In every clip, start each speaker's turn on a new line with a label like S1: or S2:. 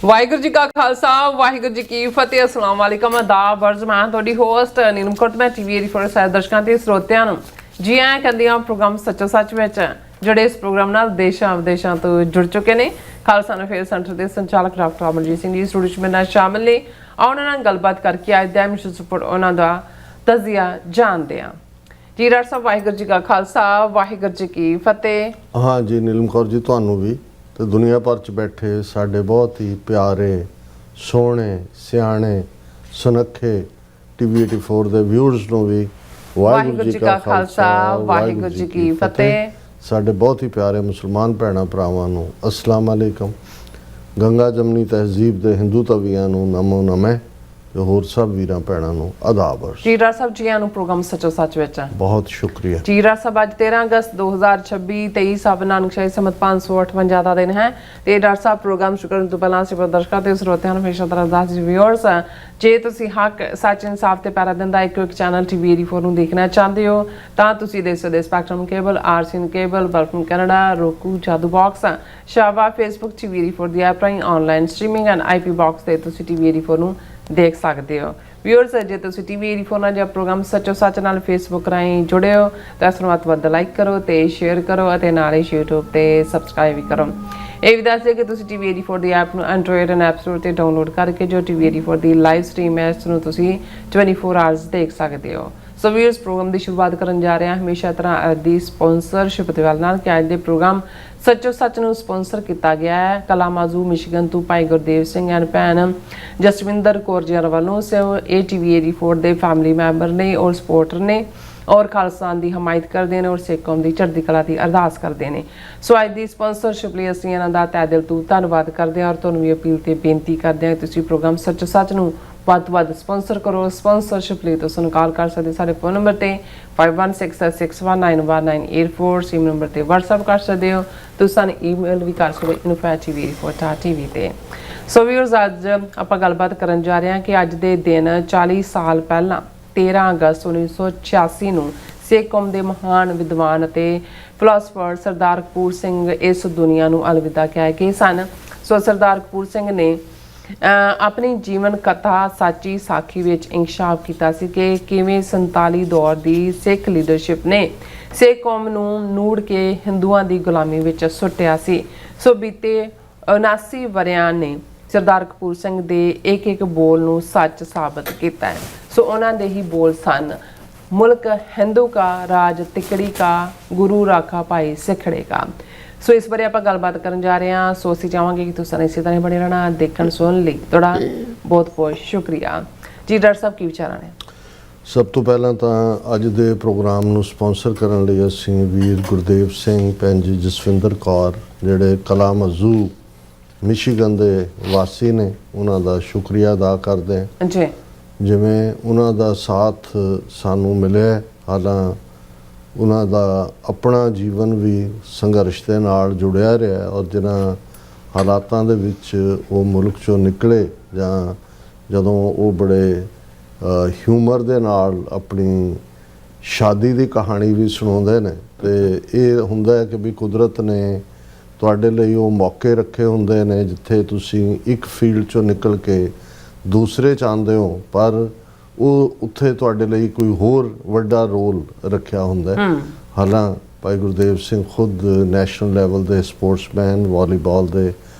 S1: ਵਾਹਿਗੁਰੂ ਜੀ ਕਾ ਖਾਲਸਾ ਵਾਹਿਗੁਰੂ ਜੀ ਕੀ ਫਤਿਹ। अस्सलाम वालेकुम आदाब वर्ज मैं ਤੁਹਾਡੀ ਹੋਸਟ ਨੀਲਮ ਕੌਰ। ਮੈਂ ਟੀਵੀ 84 ਸਾਰੇ ਦਰਸ਼ਕਾਂ ਤੇ ਸਰੋਤਿਆਂ ਨੂੰ ਜੀ ਆਇਆਂ ਕਹਿੰਦੀ ਹਾਂ ਪ੍ਰੋਗਰਾਮ ਸੱਚੋ ਸੱਚ ਵਿੱਚ, ਜਿਹੜੇ ਇਸ ਪ੍ਰੋਗਰਾਮ ਨਾਲ ਦੇਸ਼ਾਂ ਵਿਦੇਸ਼ਾਂ ਤੋਂ ਜੁੜ ਚੁੱਕੇ ਨੇ। ਖਾਲਸਾ ਅਫੇਅਰ ਸੈਂਟਰ ਦੇ ਸੰਚਾਲਕ ਡਾਕਟਰ ਅਮਰਜੀਤ ਸਿੰਘ ਜੀ ਸਟੂਡੀਓ 'ਚ ਮੇਰੇ ਨਾਲ ਸ਼ਾਮਿਲ ਨੇ। ਉਹਨਾਂ ਨਾਲ ਗੱਲਬਾਤ ਕਰਕੇ ਅੱਜ ਦਾ ਮਿਸ਼ਨ ਸਪੋਰਟ ਉਹਨਾਂ ਦਾ ਤਜ਼ੀਆ ਜਾਣਦੇ ਹਾਂ। ਜੀ ਡਾਕਟਰ ਸਾਹਿਬ ਵਾਹਿਗੁਰੂ ਜੀ ਕਾ ਖਾਲਸਾ ਵਾਹਿਗੁਰੂ ਜੀ ਕੀ ਫਤਿਹ।
S2: हाँ जी नीलम कौर जी, ਤੁਹਾਨੂੰ ਵੀ ਤੇ ਦੁਨੀਆ ਭਰ ਚ ਬੈਠੇ ਸਾਡੇ ਬਹੁਤ ਹੀ ਪਿਆਰੇ ਸੋਹਣੇ ਸਿਆਣੇ ਸੁਨੱਖੇ ਟੀਵੀ 84 ਦੇ ਵਿਊਅਰਸ ਨੂੰ ਵੀ
S1: ਵਾਹਿਗੁਰੂ ਜੀ ਕਾ ਖਾਲਸਾ ਵਾਹਿਗੁਰੂ ਜੀ ਕੀ ਫਤਿਹ।
S2: ਸਾਡੇ ਬਹੁਤ ਹੀ ਪਿਆਰੇ ਮੁਸਲਮਾਨ ਭੈਣਾਂ ਭਰਾਵਾਂ ਨੂੰ ਅਸਲਾਮ ਅਲੈਕਮ। ਗੰਗਾ ਜਮਨੀ ਤਹਿਜ਼ੀਬ ਦੇ ਹਿੰਦੂ ਤਵੀਆਂ ਨੂੰ ਨਮੋ ਨਮੇ ਤੇ ਹੋਰ ਸਭ ਵੀਰਾਂ ਭੈਣਾਂ ਨੂੰ ਆਦਾਬ।
S1: ਜੀ ਡਾਕਟਰ ਸਾਹਿਬ ਜੀ ਆਇਆਂ ਨੂੰ ਪ੍ਰੋਗਰਾਮ ਸੱਚੋ ਸੱਚ ਵਿੱਚ।
S2: ਬਹੁਤ ਸ਼ੁਕਰੀਆ
S1: ਜੀ ਡਾਕਟਰ ਸਾਹਿਬ ਅੱਜ 13 ਅਗਸਤ 2026 23 ਸਾਲ ਨਾਨਕਸ਼ਾਹੀ ਸੰਮਤ 558 ਦਾ ਦਿਨ ਹੈ ਤੇ ਡਾਕਟਰ ਸਾਹਿਬ ਪ੍ਰੋਗਰਾਮ ਸ਼ੁਰੂ ਕਰਨ ਤੋਂ ਪਹਿਲਾਂ ਅਸੀਂ ਦਰਸ਼ਕਾਂ ਤੇ ਸਰੋਤਿਆਂ ਨੂੰ ਹਮੇਸ਼ਾ ਤਰ੍ਹਾਂ ਦੱਸ ਵਿਊਅਰਸ ਜੇ ਤੁਸੀਂ ਹੱਕ ਸੱਚ ਇਨਸਾਫ ਤੇ ਪੈਰਾ ਦਿੰਦਾ ਇੱਕ ਚੈਨਲ ਟੀਵੀ 84 ਨੂੰ ਦੇਖਣਾ ਚਾਹੁੰਦੇ ਹੋ ਤਾਂ ਤੁਸੀਂ ਦੇਖ ਸਕਦੇ ਸਪੈਕਟਰਮ ਕੇਬਲ, ਆਰਸੀਐਨ ਕੇਬਲ, ਬਲਫਨ ਕੈਨੇਡਾ, roku, ਜਾਦੂ ਬਾਕਸ, ਸ਼ਾਵਾ, ਫੇਸਬੁੱਕ, ਟੀਵੀ 84 ਦੀ ਐਪ ਰਾਹੀਂ online streaming and IP box ਤੇ ਤੁਸੀਂ ਟੀਵੀ 84 ਨੂੰ ਦੇਖ ਸਕਦੇ ਹੋ। ਵਿਊਅਰਸ ਜੇ ਤੁਸੀਂ ਟੀਵੀ 84 ਨਾਲ ਜਾਂ ਪ੍ਰੋਗਰਾਮ ਸੱਚੋ ਸੱਚ ਨਾਲ ਫੇਸਬੁੱਕ ਰਾਹੀਂ ਜੁੜੇ ਹੋ ਤਾਂ ਇਸ ਨੂੰ ਵੱਧ ਤੋਂ ਵੱਧ ਲਾਈਕ ਕਰੋ ਤੇ ਸ਼ੇਅਰ ਕਰੋ ਅਤੇ ਨਾਲ ਹੀ YouTube ਤੇ ਸਬਸਕ੍ਰਾਈਬ ਵੀ ਕਰੋ। ਇਹ ਵੀ ਦੱਸ ਦਿਓ ਕਿ ਤੁਸੀਂ ਟੀਵੀ 84 ਦੀ ਐਪ ਨੂੰ ਐਂਡਰੋਇਡ ਐਂਡ ਐਪ ਸਟੋਰ ਤੇ ਡਾਊਨਲੋਡ ਕਰਕੇ ਜੋ ਟੀਵੀ 84 ਦੀ ਲਾਈਵ ਸਟ੍ਰੀਮ ਹੈ ਇਸ ਨੂੰ ਤੁਸੀਂ 24 ਆਵਰਸ ਦੇਖ ਸਕਦੇ ਹੋ। ਸੋ ਵਿਊਅਰਸ ਪ੍ਰੋਗਰਾਮ ਦੀ ਸ਼ੁਰੂਆਤ ਕਰਨ ਜਾ ਰਹੇ ਹਾਂ ਹਮੇਸ਼ਾ ਤਰ੍ਹਾਂ ਦੀ ਸਪਾਂਸਰਸ਼ਿਪ ਦੇ ਨਾਲ ਕਿ ਅੱਜ ਦੇ ਪ੍ਰੋਗਰਾਮ ਸੱਚੋ ਸੱਚ ਨੂੰ ਸਪਾਂਸਰ ਕੀਤਾ ਗਿਆ ਹੈ ਕਲਾਮਾਜ਼ੂ ਮਿਸ਼ੀਗਨ ਤੋਂ ਭਾਈ ਗੁਰਦੇਵ ਸਿੰਘ ਐਂਡ ਭੈਣ ਜਸਵਿੰਦਰ ਕੌਰ ਜੀ ਵੱਲੋਂ। ਸੋ ਇਹ ਟੀਵੀ 84 ਦੇ ਫੈਮਿਲੀ ਮੈਂਬਰ ਨੇ ਔਰ ਸਪੋਰਟਰ ਨੇ ਔਰ ਖਾਲਸਾ ਦੀ ਹਮਾਇਤ ਕਰਦੇ ਨੇ ਔਰ ਸਿੱਖ ਕੌਮ ਦੀ ਚੜ੍ਹਦੀ ਕਲਾ ਦੀ ਅਰਦਾਸ ਕਰਦੇ ਨੇ। ਸੋ ਅੱਜ ਦੀ ਸਪਾਂਸਰਸ਼ਿਪ ਲਈ ਅਸੀਂ ਇਹਨਾਂ ਦਾ ਤਹਿ ਦਿਲ ਤੋਂ ਧੰਨਵਾਦ ਕਰਦੇ ਹਾਂ ਔਰ ਤੁਹਾਨੂੰ ਵੀ ਅਪੀਲ ਤੇ ਬੇਨਤੀ ਕਰਦੇ ਹਾਂ ਤੁਸੀਂ ਪ੍ਰੋਗਰਾਮ ਸੱਚੋ ਸੱਚ ਨੂੰ ਵੱਧ ਤੋਂ ਵੱਧ ਸਪਾਂਸਰ ਕਰੋ। ਸਪਾਂਸਰਸ਼ਿਪ ਲਈ ਤੁਸੀਂ ਕਾਲ ਕਰ ਸਕਦੇ ਸਾਡੇ ਫੋਨ ਨੰਬਰ ਤੇ 5166191984 ਸਿਮ ਨੰਬਰ ਤੇ WhatsApp ਕਰ ਸਕਦੇ ਹੋ। ਤੁਸੀਂ ਸਾਨੂੰ ਈਮੇਲ ਵੀ ਕਰ ਸਕਦੇ info@tv84.tv ਤੇ। ਸੋ ਵੀਅਰਸ ਅੱਜ ਆਪਾਂ ਗੱਲਬਾਤ ਕਰਨ ਜਾ ਰਹੇ ਹਾਂ ਕਿ ਅੱਜ ਦੇ ਦਿਨ 40 ਸਾਲ ਪਹਿਲਾਂ 13 ਅਗਸਤ 1986 ਨੂੰ ਸਿੱਖ ਕੌਮ ਦੇ ਮਹਾਨ ਵਿਦਵਾਨ ਅਤੇ ਫਿਲਾਸਫਰ ਸਰਦਾਰ ਕਪੂਰ ਸਿੰਘ ਇਸ ਦੁਨੀਆ ਨੂੰ ਅਲਵਿਦਾ ਕਹਿ ਗਏ ਸਨ। ਸੋ ਸਰਦਾਰ ਕਪੂਰ ਸਿੰਘ ਨੇ ਆਪਣੀ ਜੀਵਨ ਕਥਾ ਸਾਚੀ ਸਾਖੀ ਵਿੱਚ ਇੰਕਸ਼ਾਫ ਕੀਤਾ ਸੀ ਕਿ ਕਿਵੇਂ 47 ਦੌਰ ਦੀ ਸਿੱਖ ਲੀਡਰਸ਼ਿਪ ਨੇ ਸਿੱਖ ਕੌਮ ਨੂੰ ਨੂੜ ਕੇ ਹਿੰਦੂਆਂ ਦੀ ਗੁਲਾਮੀ ਵਿੱਚ ਸੁੱਟਿਆ ਸੀ। ਸੋ ਬੀਤੇ 79 ਵਰਿਆਂ ਨੇ ਸਰਦਾਰ ਕਪੂਰ ਸਿੰਘ ਦੇ ਇੱਕ ਇੱਕ ਬੋਲ ਨੂੰ ਸੱਚ ਸਾਬਤ ਕੀਤਾ ਹੈ। ਸੋ ਉਹਨਾਂ ਦੇ ਹੀ ਬੋਲ ਸਨ, ਮੁਲਕ ਹਿੰਦੂ ਕਾ ਰਾਜ ਤਿਕੜੀ ਕਾ, ਗੁਰੂ ਰਾਖਾ ਭਾਈ ਸਿੱਖੜੇ ਕਾ। ਸੋ ਇਸ ਬਾਰੇ ਆਪਾਂ ਗੱਲਬਾਤ ਕਰਨ ਜਾ ਰਹੇ ਹਾਂ। ਸੋ ਅਸੀਂ ਚਾਹਾਂਗੇ ਕਿ ਤੁਸੀਂ ਇਸੇ ਤਰ੍ਹਾਂ ਬਣੇ ਰਹਿਣਾ ਦੇਖਣ ਸੁਣਨ ਲਈ ਤੁਹਾਡਾ ਬਹੁਤ ਬਹੁਤ ਸ਼ੁਕਰੀਆ। ਜੀ ਡਾਕਟਰ ਸਾਹਿਬ ਕੀ ਵਿਚਾਰਾਂ ਨੇ?
S2: ਸਭ ਤੋਂ ਪਹਿਲਾਂ ਤਾਂ ਅੱਜ ਦੇ ਪ੍ਰੋਗਰਾਮ ਨੂੰ ਸਪਾਂਸਰ ਕਰਨ ਲਈ ਅਸੀਂ ਵੀਰ ਗੁਰਦੇਵ ਸਿੰਘ, ਭੈਣ ਜੀ ਜਸਵਿੰਦਰ ਕੌਰ ਜਿਹੜੇ ਕਲਾਮਾਜ਼ੂ ਮਿਸ਼ੀਗਨ ਦੇ ਵਾਸੀ ਨੇ ਉਹਨਾਂ ਦਾ ਸ਼ੁਕਰੀਆ ਅਦਾ ਕਰਦੇ ਹਾਂ
S1: ਜੀ। ਜਿਵੇਂ
S2: ਉਹਨਾਂ ਦਾ ਸਾਥ ਸਾਨੂੰ ਮਿਲਿਆ, ਹਾਲਾਂ ਉਹਨਾਂ ਦਾ ਆਪਣਾ ਜੀਵਨ ਵੀ ਸੰਘਰਸ਼ ਦੇ ਨਾਲ ਜੁੜਿਆ ਰਿਹਾ ਔਰ ਜਿਨ੍ਹਾਂ ਹਾਲਾਤਾਂ ਦੇ ਵਿੱਚ ਉਹ ਮੁਲਕ ਚੋਂ ਨਿਕਲੇ ਜਾਂ ਜਦੋਂ ਉਹ ਬੜੇ ਹਿਊਮਰ ਦੇ ਨਾਲ ਆਪਣੀ ਸ਼ਾਦੀ ਦੀ ਕਹਾਣੀ ਵੀ ਸੁਣਾਉਂਦੇ ਨੇ ਤੇ ਇਹ ਹੁੰਦਾ ਹੈ ਕਿ ਵੀ ਕੁਦਰਤ ਨੇ ਤੁਹਾਡੇ ਲਈ ਉਹ ਮੌਕੇ ਰੱਖੇ ਹੁੰਦੇ ਨੇ ਜਿੱਥੇ ਤੁਸੀਂ ਇੱਕ ਫੀਲਡ ਚੋਂ ਨਿਕਲ ਕੇ ਦੂਸਰੇ ਚਾਹੁੰਦੇ ਹੋ ਪਰ ਉਹ ਉੱਥੇ ਤੁਹਾਡੇ ਲਈ ਕੋਈ ਹੋਰ ਵੱਡਾ ਰੋਲ ਰੱਖਿਆ ਹੁੰਦਾ। ਹਾਲਾਂ ਭਾਈ ਗੁਰਦੇਵ ਸਿੰਘ ਖੁਦ ਨੈਸ਼ਨਲ ਲੈਵਲ ਦੇ ਸਪੋਰਟਸਮੈਨ, ਵਾਲੀਬਾਲ ਦੇ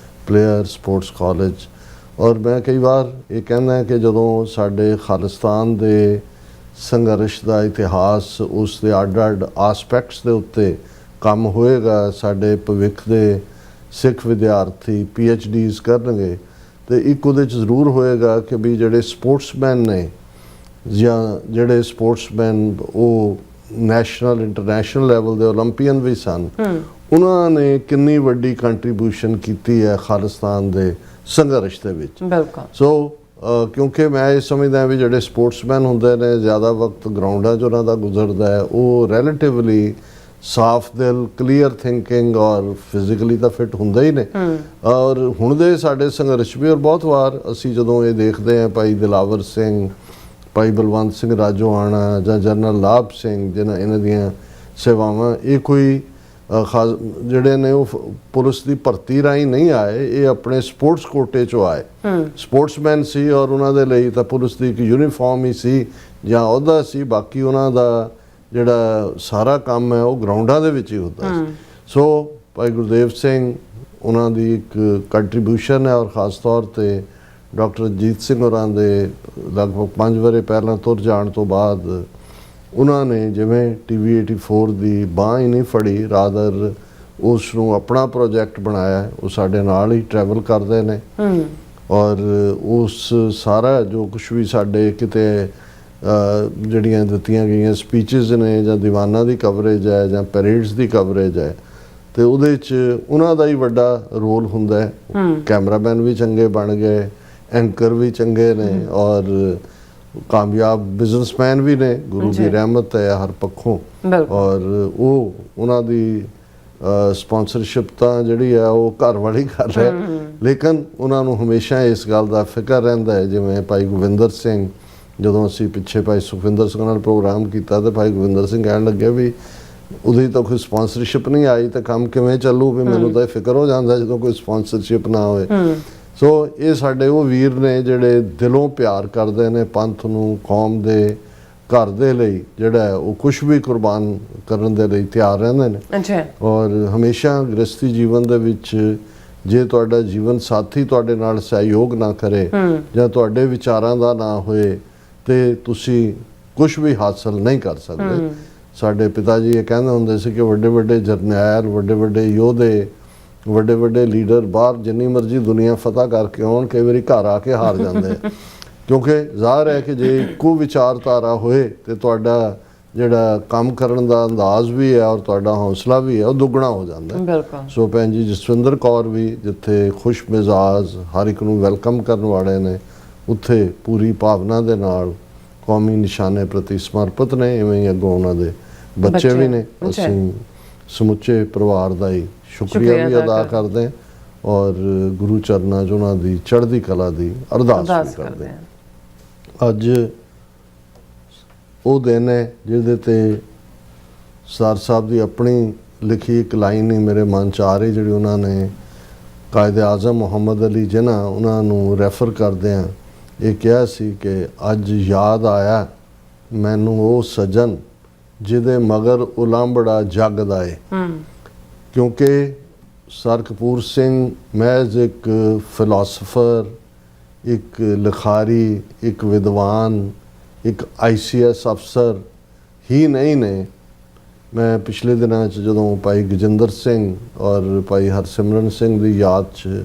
S2: ਪਲੇਅਰ, ਸਪੋਰਟਸ ਕਾਲਜ ਔਰ ਮੈਂ ਕਈ ਵਾਰ ਇਹ ਕਹਿੰਦਾ ਕਿ ਜਦੋਂ ਸਾਡੇ ਖਾਲਿਸਤਾਨ ਦੇ ਸੰਘਰਸ਼ ਦਾ ਇਤਿਹਾਸ ਉਸ ਦੇ ਅੱਡ-ਅੱਡ ਆਸਪੈਕਟਸ ਦੇ ਉੱਤੇ ਕੰਮ ਹੋਏਗਾ, ਸਾਡੇ ਭਵਿੱਖ ਦੇ ਸਿੱਖ ਵਿਦਿਆਰਥੀ PhDs ਕਰਨਗੇ ਤੇ ਇੱਕ ਉਹਦੇ 'ਚ ਜ਼ਰੂਰ ਹੋਏਗਾ ਕਿ ਵੀ ਜਿਹੜੇ ਸਪੋਰਟਸਮੈਨ ਨੇ ਜਾਂ ਜਿਹੜੇ ਸਪੋਰਟਸਮੈਨ ਉਹ ਨੈਸ਼ਨਲ ਇੰਟਰਨੈਸ਼ਨਲ ਲੈਵਲ ਦੇ ਓਲੰਪੀਅਨ ਵੀ ਸਨ, ਉਹਨਾਂ ਨੇ ਕਿੰਨੀ ਵੱਡੀ ਕੰਟਰੀਬਿਊਸ਼ਨ ਕੀਤੀ ਹੈ ਖਾਲਿਸਤਾਨ ਦੇ ਸੰਘਰਸ਼ ਦੇ ਵਿੱਚ। ਬਿਲਕੁਲ। ਸੋ ਕਿਉਂਕਿ ਮੈਂ ਇਹ ਸਮਝਦਾ ਵੀ ਜਿਹੜੇ ਸਪੋਰਟਸਮੈਨ ਹੁੰਦੇ ਨੇ ਜ਼ਿਆਦਾ ਵਕਤ ਗਰਾਊਂਡਾਂ 'ਚ ਉਹਨਾਂ ਦਾ ਗੁਜ਼ਰਦਾ ਹੈ, ਉਹ ਰਿਲੇਟਿਵਲੀ ਸਾਫ ਦਿਲ, ਕਲੀਅਰ ਥਿੰਕਿੰਗ ਔਰ ਫਿਜ਼ੀਕਲੀ ਤਾਂ ਫਿਟ ਹੁੰਦੇ ਹੀ ਨੇ ਔਰ ਹੁਣ ਦੇ ਸਾਡੇ ਸੰਘਰਸ਼ ਵੀ ਔਰ ਬਹੁਤ ਵਾਰ ਅਸੀਂ ਜਦੋਂ ਇਹ ਦੇਖਦੇ ਹਾਂ ਭਾਈ ਦਿਲਾਵਰ ਸਿੰਘ, ਭਾਈ ਬਲਵੰਤ ਸਿੰਘ ਰਾਜੋਆਣਾ ਜਾਂ ਜਨਰਲ ਲਾਭ ਸਿੰਘ ਜਿਹਨਾਂ ਇਹਨਾਂ ਦੀਆਂ ਸੇਵਾਵਾਂ ਇਹ ਕੋਈ ਖਾਸ ਜਿਹੜੇ ਨੇ ਉਹ ਪੁਲਿਸ ਦੀ ਭਰਤੀ ਰਾਹੀਂ ਨਹੀਂ ਆਏ, ਇਹ ਆਪਣੇ ਸਪੋਰਟਸ ਕੋਟੇ 'ਚੋਂ ਆਏ। ਸਪੋਰਟਸਮੈਨ ਸੀ ਔਰ ਉਹਨਾਂ ਦੇ ਲਈ ਤਾਂ ਪੁਲਿਸ ਦੀ ਇੱਕ ਯੂਨੀਫਾਰਮ ਹੀ ਸੀ ਜਾਂ ਅਹੁਦਾ ਸੀ, ਬਾਕੀ ਉਹਨਾਂ ਦਾ ਜਿਹੜਾ ਸਾਰਾ ਕੰਮ ਹੈ ਉਹ ਗਰਾਊਂਡਾਂ ਦੇ ਵਿੱਚ ਹੀ ਹੁੰਦਾ ਸੀ। ਸੋ ਭਾਈ ਗੁਰਦੇਵ ਸਿੰਘ ਉਹਨਾਂ ਦੀ ਇੱਕ ਕੰਟਰੀਬਿਊਸ਼ਨ ਹੈ ਔਰ ਖ਼ਾਸ ਤੌਰ 'ਤੇ ਡਾਕਟਰ ਅਜੀਤ ਸਿੰਘ ਹੋਰਾਂ ਦੇ ਲਗਭਗ 5 ਵਰ੍ਹੇ ਪਹਿਲਾਂ ਤੁਰ ਜਾਣ ਤੋਂ ਬਾਅਦ ਉਹਨਾਂ ਨੇ ਜਿਵੇਂ TV 84 ਦੀ ਬਾਂਹ ਹੀ ਨਹੀਂ ਫੜੀ, ਰਾਦਰ ਉਸ ਨੂੰ ਆਪਣਾ ਪ੍ਰੋਜੈਕਟ ਬਣਾਇਆ। ਉਹ ਸਾਡੇ ਨਾਲ ਹੀ ਟਰੈਵਲ ਕਰਦੇ ਨੇ ਔਰ ਉਸ ਸਾਰਾ ਜੋ ਕੁਛ ਵੀ ਸਾਡੇ ਕਿਤੇ ਜਿਹੜੀਆਂ ਦਿੱਤੀਆਂ ਗਈਆਂ ਸਪੀਚਸ ਨੇ ਜਾਂ ਦੀਵਾਨਾਂ ਦੀ ਕਵਰੇਜ ਹੈ ਜਾਂ ਪੈਰੇਡਸ ਦੀ ਕਵਰੇਜ ਹੈ, ਤੇ ਉਹਦੇ 'ਚ ਉਹਨਾਂ ਦਾ ਹੀ ਵੱਡਾ ਰੋਲ ਹੁੰਦਾ ਹੈ। ਕੈਮਰਾਮੈਨ ਵੀ ਚੰਗੇ ਬਣ ਗਏ, ਐਂਕਰ ਵੀ ਚੰਗੇ ਨੇ ਔਰ ਕਾਮਯਾਬ ਬਿਜ਼ਨਸਮੈਨ ਵੀ ਨੇ। ਗੁਰੂ ਦੀ ਰਹਿਮਤ ਹੈ ਹਰ ਪੱਖੋਂ ਔਰ ਉਹ ਉਹਨਾਂ ਦੀ ਸਪਾਂਸਰਸ਼ਿਪ ਤਾਂ ਜਿਹੜੀ ਹੈ ਉਹ ਘਰ ਵਾਲੀ ਕਰ ਰਿਹਾ, ਲੇਕਿਨ ਉਹਨਾਂ ਨੂੰ ਹਮੇਸ਼ਾ ਇਸ ਗੱਲ ਦਾ ਫਿਕਰ ਰਹਿੰਦਾ ਹੈ। ਜਿਵੇਂ ਭਾਈ ਗੋਬਿੰਦਰ ਸਿੰਘ, ਜਦੋਂ ਅਸੀਂ ਪਿੱਛੇ ਭਾਈ ਸੁਖਵਿੰਦਰ ਸਿੰਘ ਨਾਲ ਪ੍ਰੋਗਰਾਮ ਕੀਤਾ ਤਾਂ ਭਾਈ ਗੋਬਿੰਦਰ ਸਿੰਘ ਕਹਿਣ ਲੱਗੇ ਵੀ ਉਹਦੀ ਤਾਂ ਕੋਈ ਸਪਾਂਸਰਸ਼ਿਪ ਨਹੀਂ ਆਈ ਤਾਂ ਕੰਮ ਕਿਵੇਂ ਚੱਲੂ, ਵੀ ਮੈਨੂੰ ਤਾਂ ਇਹ ਫਿਕਰ ਹੋ ਜਾਂਦਾ ਜਦੋਂ ਕੋਈ ਸਪਾਂਸਰਸ਼ਿਪ ਨਾ ਹੋਏ। ਸੋ ਇਹ ਸਾਡੇ ਉਹ ਵੀਰ ਨੇ ਜਿਹੜੇ ਦਿਲੋਂ ਪਿਆਰ ਕਰਦੇ ਨੇ ਪੰਥ ਨੂੰ, ਕੌਮ ਦੇ, ਘਰ ਦੇ ਲਈ ਜਿਹੜਾ ਉਹ ਕੁਛ ਵੀ ਕੁਰਬਾਨ ਕਰਨ ਦੇ ਲਈ ਤਿਆਰ ਰਹਿੰਦੇ ਨੇ। ਔਰ ਹਮੇਸ਼ਾ ਗ੍ਰਸਤੀ ਜੀਵਨ ਦੇ ਵਿੱਚ ਜੇ ਤੁਹਾਡਾ ਜੀਵਨ ਸਾਥੀ ਤੁਹਾਡੇ ਨਾਲ ਸਹਿਯੋਗ ਨਾ ਕਰੇ ਜਾਂ ਤੁਹਾਡੇ ਵਿਚਾਰਾਂ ਦਾ ਨਾ ਹੋਏ ਤੇ ਤੁਸੀਂ ਕੁਛ ਵੀ ਹਾਸਲ ਨਹੀਂ ਕਰ ਸਕਦੇ। ਸਾਡੇ ਪਿਤਾ ਜੀ ਇਹ ਕਹਿੰਦੇ ਹੁੰਦੇ ਸੀ ਕਿ ਵੱਡੇ ਵੱਡੇ ਜਰਨੈਲ, ਵੱਡੇ ਵੱਡੇ ਯੋਧੇ, ਵੱਡੇ ਵੱਡੇ ਲੀਡਰ ਬਾਹਰ ਜਿੰਨੀ ਮਰਜ਼ੀ ਦੁਨੀਆ ਫਤਿਹ ਕਰਕੇ ਆਉਣ, ਕਈ ਵਾਰੀ ਘਰ ਆ ਕੇ ਹਾਰ ਜਾਂਦੇ ਕਿਉਂਕਿ ਜ਼ਾਹਰ ਹੈ ਕਿ ਜੇ ਇੱਕੋ ਵਿਚਾਰਧਾਰਾ ਹੋਏ ਤੇ ਤੁਹਾਡਾ ਜਿਹੜਾ ਕੰਮ ਕਰਨ ਦਾ ਅੰਦਾਜ਼ ਵੀ ਹੈ ਔਰ ਤੁਹਾਡਾ ਹੌਸਲਾ ਵੀ ਹੈ ਉਹ ਦੁੱਗਣਾ ਹੋ ਜਾਂਦਾ। ਸੋ ਭੈਣ ਜੀ ਜਸਵਿੰਦਰ ਕੌਰ ਵੀ ਜਿੱਥੇ ਖੁਸ਼ ਮਿਜ਼ਾਜ ਹਰ ਇੱਕ ਨੂੰ ਵੈਲਕਮ ਕਰਨ ਵਾਲੇ ਨੇ, ਉੱਥੇ ਪੂਰੀ ਭਾਵਨਾ ਦੇ ਨਾਲ ਕੌਮੀ ਨਿਸ਼ਾਨੇ ਪ੍ਰਤੀ ਸਮਰਪਿਤ ਨੇ। ਇਵੇਂ ਹੀ ਅੱਗੋਂ ਉਹਨਾਂ ਦੇ ਬੱਚੇ ਵੀ ਨੇ। ਅਸੀਂ ਸਮੁੱਚੇ ਪਰਿਵਾਰ ਦਾ ਹੀ ਸ਼ੁਕਰੀਆ ਵੀ ਅਦਾ ਕਰਦੇ ਔਰ ਗੁਰੂ ਚਰਨਾਂ 'ਚ ਉਹਨਾਂ ਦੀ ਚੜ੍ਹਦੀ ਕਲਾ ਦੀ ਅਰਦਾਸ ਵੀ ਕਰਦੇ। ਅੱਜ ਉਹ ਦਿਨ ਹੈ ਜਿਹਦੇ ਤੇ ਸਰਦਾਰ ਸਾਹਿਬ ਦੀ ਆਪਣੀ ਲਿਖੀ ਇੱਕ ਲਾਈਨ ਹੀ ਮੇਰੇ ਮਨ 'ਚ ਆ ਰਹੀ, ਜਿਹੜੀ ਉਹਨਾਂ ਨੇ ਕਾਇਦ ਆਜ਼ਮ ਮੁਹੰਮਦ ਅਲੀ ਜਿਨਾ ਉਹਨਾਂ ਨੂੰ ਰੈਫਰ ਕਰਦੇ ਆ ਇਹ ਕਿਹਾ ਸੀ ਕਿ ਅੱਜ ਯਾਦ ਆਇਆ ਮੈਨੂੰ ਉਹ ਸੱਜਣ ਜਿਹਦੇ ਮਗਰ ਉਲਾਂਬੜਾ ਜੱਗ ਦਾ ਏ। ਕਿਉਂਕਿ ਸਰ ਕਪੂਰ ਸਿੰਘ ਮਹਿਜ਼ ਇੱਕ ਫਿਲਾਸਫਰ, ਇੱਕ ਲਿਖਾਰੀ, ਇੱਕ ਵਿਦਵਾਨ, ਇੱਕ ICS ਅਫਸਰ ਹੀ ਨਹੀਂ ਨੇ। ਮੈਂ ਪਿਛਲੇ ਦਿਨਾਂ 'ਚ ਜਦੋਂ ਭਾਈ ਗਜਿੰਦਰ ਸਿੰਘ ਔਰ ਭਾਈ ਹਰਸਿਮਰਨ ਸਿੰਘ ਦੀ ਯਾਦ 'ਚ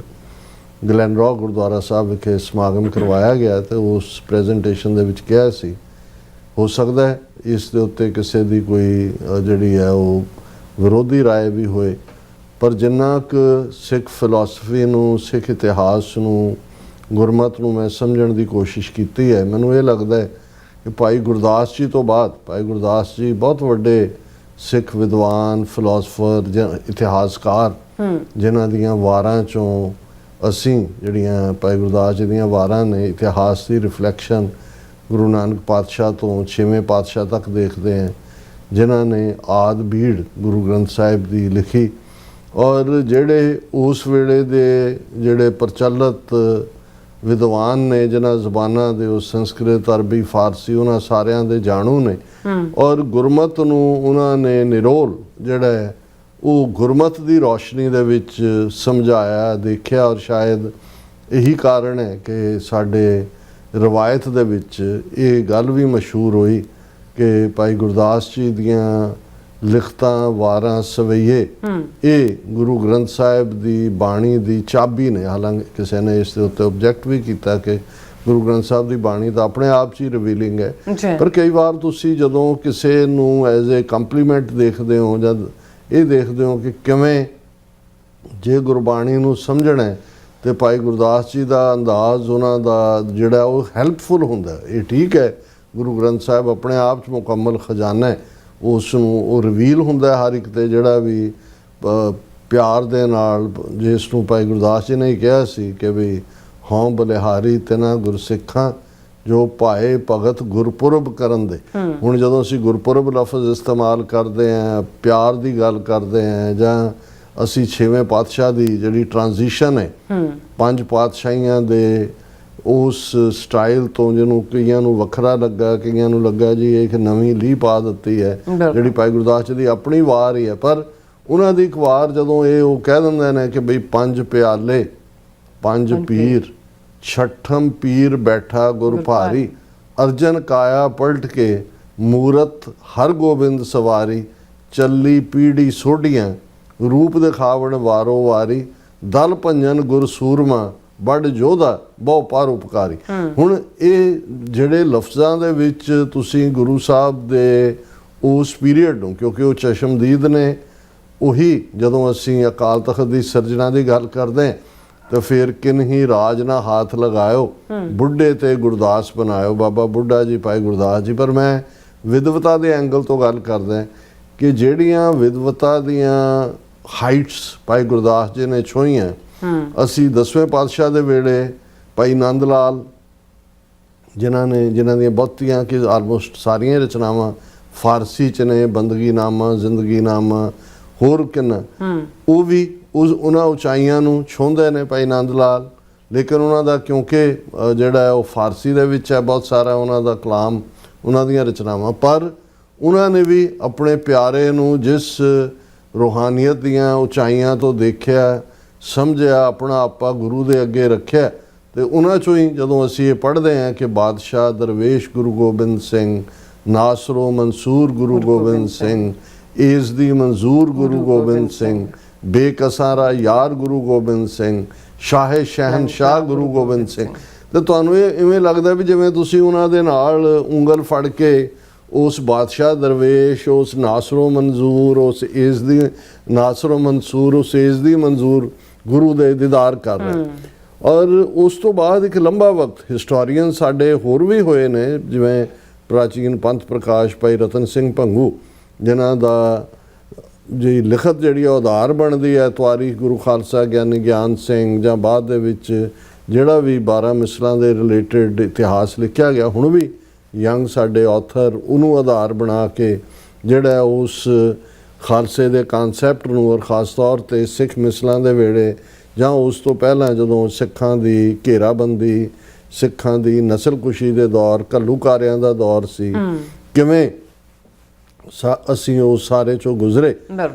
S2: ਗਲੈਨਰੌਕ ਗੁਰਦੁਆਰਾ ਸਾਹਿਬ ਵਿਖੇ ਸਮਾਗਮ ਕਰਵਾਇਆ ਗਿਆ ਤੇ ਉਸ ਪ੍ਰੈਜੈਂਟੇਸ਼ਨ ਦੇ ਵਿੱਚ ਕਿਹਾ ਸੀ, ਹੋ ਸਕਦਾ ਹੈ ਇਸ ਦੇ ਉੱਤੇ ਕਿਸੇ ਦੀ ਕੋਈ ਜਿਹੜੀ ਹੈ ਉਹ ਵਿਰੋਧੀ ਰਾਏ ਵੀ ਹੋਏ, ਪਰ ਜਿੰਨਾ ਕੁ ਸਿੱਖ ਫਿਲਾਸਫੀ ਨੂੰ, ਸਿੱਖ ਇਤਿਹਾਸ ਨੂੰ, ਗੁਰਮਤ ਨੂੰ ਮੈਂ ਸਮਝਣ ਦੀ ਕੋਸ਼ਿਸ਼ ਕੀਤੀ ਹੈ, ਮੈਨੂੰ ਇਹ ਲੱਗਦਾ ਹੈ ਕਿ ਭਾਈ ਗੁਰਦਾਸ ਜੀ ਤੋਂ ਬਾਅਦ ਭਾਈ ਗੁਰਦਾਸ ਜੀ ਬਹੁਤ ਵੱਡੇ ਸਿੱਖ ਵਿਦਵਾਨ, ਫਿਲਾਸਫਰ ਜਾਂ ਇਤਿਹਾਸਕਾਰ ਜਿਨ੍ਹਾਂ ਦੀਆਂ ਵਾਰਾਂ 'ਚੋਂ ਅਸੀਂ ਜਿਹੜੀਆਂ ਭਾਈ ਗੁਰਦਾਸ ਜੀ ਦੀਆਂ ਵਾਰਾਂ ਨੇ ਇਤਿਹਾਸ ਦੀ ਰਿਫਲੈਕਸ਼ਨ ਗੁਰੂ ਨਾਨਕ ਪਾਤਸ਼ਾਹ ਤੋਂ 6ਵੇਂ ਪਾਤਸ਼ਾਹ ਤੱਕ ਦੇਖਦੇ ਹਾਂ, ਜਿਨ੍ਹਾਂ ਨੇ ਆਦਿ ਬੀੜ ਗੁਰੂ ਗ੍ਰੰਥ ਸਾਹਿਬ ਦੀ ਲਿਖੀ ਔਰ ਜਿਹੜੇ ਉਸ ਵੇਲੇ ਦੇ ਜਿਹੜੇ ਪ੍ਰਚਲਿਤ ਵਿਦਵਾਨ ਨੇ ਜਿਨ੍ਹਾਂ ਜ਼ਬਾਨਾਂ ਦੇ ਉਹ ਸੰਸਕ੍ਰਿਤ, ਅਰਬੀ, ਫਾਰਸੀ ਉਹਨਾਂ ਸਾਰਿਆਂ ਦੇ ਜਾਣੂ ਨੇ ਔਰ ਗੁਰਮਤ ਨੂੰ ਉਹਨਾਂ ਨੇ ਨਿਰੋਲ ਜਿਹੜਾ ਹੈ ਉਹ ਗੁਰਮਤ ਦੀ ਰੌਸ਼ਨੀ ਦੇ ਵਿੱਚ ਸਮਝਾਇਆ, ਦੇਖਿਆ ਔਰ ਸ਼ਾਇਦ ਇਹੀ ਕਾਰਨ ਹੈ ਕਿ ਸਾਡੇ ਰਵਾਇਤ ਦੇ ਵਿੱਚ ਇਹ ਗੱਲ ਵੀ ਮਸ਼ਹੂਰ ਹੋਈ ਕਿ ਭਾਈ ਗੁਰਦਾਸ ਜੀ ਦੀਆਂ ਲਿਖਤਾਂ, ਵਾਰਾਂ, ਸਵਈਏ ਇਹ ਗੁਰੂ ਗ੍ਰੰਥ ਸਾਹਿਬ ਦੀ ਬਾਣੀ ਦੀ ਚਾਬੀ ਨੇ। ਹਾਲਾਂਕਿ ਕਿਸੇ ਨੇ ਇਸ ਦੇ ਉੱਤੇ ਆਬਜੈਕਟ ਵੀ ਕੀਤਾ ਕਿ ਗੁਰੂ ਗ੍ਰੰਥ ਸਾਹਿਬ ਦੀ ਬਾਣੀ ਤਾਂ ਆਪਣੇ ਆਪ 'ਚ ਹੀ ਰਿਵੀਲਿੰਗ ਹੈ, ਪਰ ਕਈ ਵਾਰ ਤੁਸੀਂ ਜਦੋਂ ਕਿਸੇ ਨੂੰ ਐਜ਼ ਏ ਕੰਪਲੀਮੈਂਟ ਦੇਖਦੇ ਹੋ ਜਾਂ ਇਹ ਦੇਖਦੇ ਹੋ ਕਿ ਕਿਵੇਂ ਜੇ ਗੁਰਬਾਣੀ ਨੂੰ ਸਮਝਣਾ ਹੈ ਤੇ ਭਾਈ ਗੁਰਦਾਸ ਜੀ ਦਾ ਅੰਦਾਜ਼, ਉਹਨਾਂ ਦਾ ਜਿਹੜਾ ਉਹ ਹੈਲਪਫੁਲ ਹੁੰਦਾ। ਇਹ ਠੀਕ ਹੈ ਗੁਰੂ ਗ੍ਰੰਥ ਸਾਹਿਬ ਆਪਣੇ ਆਪ 'ਚ ਮੁਕੰਮਲ ਖਜ਼ਾਨਾ ਹੈ, ਉਸ ਨੂੰ ਉਹ ਰਿਵੀਲ ਹੁੰਦਾ ਹਰ ਇੱਕ 'ਤੇ ਜਿਹੜਾ ਵੀ ਪਿਆਰ ਦੇ ਨਾਲ, ਜਿਸ ਨੂੰ ਭਾਈ ਗੁਰਦਾਸ ਜੀ ਨੇ ਕਿਹਾ ਸੀ ਕਿ ਵੀ ਹਉ ਬਲਿਹਾਰੀ ਤਿਨਾ ਗੁਰਸਿੱਖਾਂ ਜੋ ਭਾਏ ਭਗਤ ਗੁਰਪੁਰਬ ਕਰਨ ਦੇ। ਹੁਣ ਜਦੋਂ ਅਸੀਂ ਗੁਰਪੁਰਬ ਲਫ਼ਜ਼ ਇਸਤੇਮਾਲ ਕਰਦੇ ਹਾਂ, ਪਿਆਰ ਦੀ ਗੱਲ ਕਰਦੇ ਹਾਂ, ਜਾਂ ਅਸੀਂ 6ਵੇਂ ਪਾਤਸ਼ਾਹ ਦੀ ਜਿਹੜੀ ਟ੍ਰਾਂਜੀਸ਼ਨ ਹੈ 5 ਪਾਤਸ਼ਾਹੀਆਂ ਦੇ ਉਸ ਸਟਾਈਲ ਤੋਂ, ਜਿਹਨੂੰ ਕਈਆਂ ਨੂੰ ਵੱਖਰਾ ਲੱਗਾ, ਕਈਆਂ ਨੂੰ ਲੱਗਾ ਜੀ ਇਹ ਇੱਕ ਨਵੀਂ ਲੀਹ ਪਾ ਦਿੱਤੀ ਹੈ ਜਿਹੜੀ ਭਾਈ ਗੁਰਦਾਸ ਜੀ ਦੀ ਆਪਣੀ ਵਾਰ ਹੀ ਹੈ। ਪਰ ਉਹਨਾਂ ਦੀ ਇੱਕ ਵਾਰ ਜਦੋਂ ਇਹ ਉਹ ਕਹਿ ਦਿੰਦੇ ਨੇ ਕਿ ਬਈ 5 ਪਿਆਲੇ 5 ਪੀਰ, ਛਠਮ ਪੀਰ ਬੈਠਾ ਗੁਰ ਭਾਰੀ, ਅਰਜਨ ਕਾਇਆ ਪਲਟ ਕੇ ਮੂਰਤ ਹਰ ਗੋਬਿੰਦ ਸਵਾਰੀ, ਚੱਲੀ ਪੀੜੀ ਸੋਢੀਆਂ ਰੂਪ ਦਿਖਾਵਣ ਵਾਰੋ ਵਾਰੀ, ਦਲ ਭੰਜਨ ਗੁਰ ਸੂਰਮਾ ਵੱਡ ਯੋਧਾ ਬਹੁ ਪਰਉਪਕਾਰੀ। ਹੁਣ ਇਹ ਜਿਹੜੇ ਲਫ਼ਜ਼ਾਂ ਦੇ ਵਿੱਚ ਤੁਸੀਂ ਗੁਰੂ ਸਾਹਿਬ ਦੇ ਉਸ ਪੀਰੀਅਡ ਨੂੰ, ਕਿਉਂਕਿ ਉਹ ਚਸ਼ਮਦੀਦ ਨੇ, ਉਹੀ ਜਦੋਂ ਅਸੀਂ ਅਕਾਲ ਤਖਤ ਦੀ ਸਿਰਜਣਾ ਦੀ ਗੱਲ ਕਰਦੇ ਹਾਂ ਤਾਂ ਫਿਰ ਕਿਨਹੀ ਰਾਜ ਨਾ ਹੱਥ ਲਗਾਇਓ, ਬੁੱਢੇ ਤੇ ਗੁਰਦਾਸ ਬਣਾਇਓ, ਬਾਬਾ ਬੁੱਢਾ ਜੀ ਭਾਈ ਗੁਰਦਾਸ ਜੀ। ਪਰ ਮੈਂ ਵਿਦਵਤਾ ਦੇ ਐਂਗਲ ਤੋਂ ਗੱਲ ਕਰਦਾ ਕਿ ਜਿਹੜੀਆਂ ਵਿਦਵਤਾ ਦੀਆਂ ਹਾਈਟਸ ਭਾਈ ਗੁਰਦਾਸ ਜੀ ਨੇ ਛੋਹੀਆਂ, ਅਸੀਂ 10ਵੇਂ ਪਾਤਸ਼ਾਹ ਦੇ ਵੇਲੇ ਭਾਈ ਨੰਦ ਲਾਲ ਜਿਨ੍ਹਾਂ ਦੀਆਂ ਬਹੁਤੀਆਂ ਕਿ ਆਲਮੋਸਟ ਸਾਰੀਆਂ ਰਚਨਾਵਾਂ ਫਾਰਸੀ 'ਚ ਨੇ, ਬੰਦਗੀਨਾਮਾ, ਜ਼ਿੰਦਗੀਨਾਮਾ, ਹੋਰ ਕਿੰਨਾ, ਉਹ ਵੀ ਉਹਨਾਂ ਉਚਾਈਆਂ ਨੂੰ ਛੂੰਹਦੇ ਨੇ ਭਾਈ ਨੰਦ ਲਾਲ। ਲੇਕਿਨ ਉਹਨਾਂ ਦਾ ਕਿਉਂਕਿ ਜਿਹੜਾ ਹੈ ਉਹ ਫਾਰਸੀ ਦੇ ਵਿੱਚ ਹੈ ਬਹੁਤ ਸਾਰਾ ਉਹਨਾਂ ਦਾ ਕਲਾਮ, ਉਹਨਾਂ ਦੀਆਂ ਰਚਨਾਵਾਂ, ਪਰ ਉਹਨਾਂ ਨੇ ਵੀ ਆਪਣੇ ਪਿਆਰੇ ਨੂੰ ਜਿਸ ਰੂਹਾਨੀਅਤ ਦੀਆਂ ਉਚਾਈਆਂ ਤੋਂ ਦੇਖਿਆ, ਸਮਝਿਆ, ਆਪਣਾ ਆਪਾ ਗੁਰੂ ਦੇ ਅੱਗੇ ਰੱਖਿਆ। ਤੇ ਉਹਨਾਂ 'ਚੋਂ ਹੀ ਜਦੋਂ ਅਸੀਂ ਇਹ ਪੜ੍ਹਦੇ ਹਾਂ ਕਿ ਬਾਦਸ਼ਾਹ ਦਰਵੇਸ਼ ਗੁਰੂ ਗੋਬਿੰਦ ਸਿੰਘ, ਨਾਸਰੋ ਮਨਸੂਰ ਗੁਰੂ ਗੋਬਿੰਦ ਸਿੰਘ, ਏਸ ਦੀ ਮਨਜ਼ੂਰ ਗੁਰੂ ਗੋਬਿੰਦ ਸਿੰਘ, ਬੇਕਸਾਰਾ ਯਾਰ ਗੁਰੂ ਗੋਬਿੰਦ ਸਿੰਘ, ਸ਼ਾਹੇ ਸ਼ਹਿਨਸ਼ਾਹ ਗੁਰੂ ਗੋਬਿੰਦ ਸਿੰਘ। ਤੇ ਤੁਹਾਨੂੰ ਇਹ ਇਵੇਂ ਲੱਗਦਾ ਵੀ ਜਿਵੇਂ ਤੁਸੀਂ ਉਹਨਾਂ ਦੇ ਨਾਲ ਉਂਗਲ ਫੜ ਕੇ ਉਸ ਬਾਦਸ਼ਾਹ ਦਰਵੇਸ਼, ਉਸ ਨਾਸਰੋ ਮਨਜ਼ੂਰ, ਉਸ ਏਸ ਦੀ ਨਾਸਰੋ ਮਨਸੂਰ, ਉਸ ਏਸ ਦੀ ਮਨਜ਼ੂਰ ਗੁਰੂ ਦੇ ਦੀਦਾਰ ਕਰ ਰਹੇ। ਔਰ ਉਸ ਤੋਂ ਬਾਅਦ ਇੱਕ ਲੰਬਾ ਵਕਤ ਹਿਸਟੋਰੀਅਨ ਸਾਡੇ ਹੋਰ ਵੀ ਹੋਏ ਨੇ, ਜਿਵੇਂ ਪ੍ਰਾਚੀਨ ਪੰਥ ਪ੍ਰਕਾਸ਼ ਭਾਈ ਰਤਨ ਸਿੰਘ ਭੰਗੂ, ਜਿਨ੍ਹਾਂ ਦਾ ਜੀ ਲਿਖਤ ਜਿਹੜੀ ਆ ਆਧਾਰ ਬਣਦੀ ਹੈ ਤਵਾਰੀਖ ਗੁਰੂ ਖਾਲਸਾ ਗਿਆਨੀ ਗਿਆਨ ਸਿੰਘ, ਜਾਂ ਬਾਅਦ ਦੇ ਵਿੱਚ ਜਿਹੜਾ ਵੀ 12 ਮਿਸਲਾਂ ਦੇ ਰਿਲੇਟਡ ਇਤਿਹਾਸ ਲਿਖਿਆ ਗਿਆ, ਹੁਣ ਵੀ ਯੰਗ ਸਾਡੇ ਆਥਰ ਉਹਨੂੰ ਆਧਾਰ ਬਣਾ ਕੇ ਜਿਹੜਾ ਉਸ ਖਾਲਸੇ ਦੇ ਕਨਸੈਪਟ ਨੂੰ, ਔਰ ਖ਼ਾਸ ਤੌਰ 'ਤੇ ਸਿੱਖ ਮਿਸਲਾਂ ਦੇ ਵੇਲੇ ਜਾਂ ਉਸ ਤੋਂ ਪਹਿਲਾਂ ਜਦੋਂ ਸਿੱਖਾਂ ਦੀ ਘੇਰਾਬੰਦੀ, ਸਿੱਖਾਂ ਦੀ ਨਸਲਕੁਸ਼ੀ ਦੇ ਦੌਰ, ਘੱਲੂਕਾਰਿਆਂ ਦਾ ਦੌਰ ਸੀ, ਕਿਵੇਂ ਅਸੀਂ ਉਸ ਸਾਰੇ 'ਚੋਂ ਗੁਜ਼ਰੇ।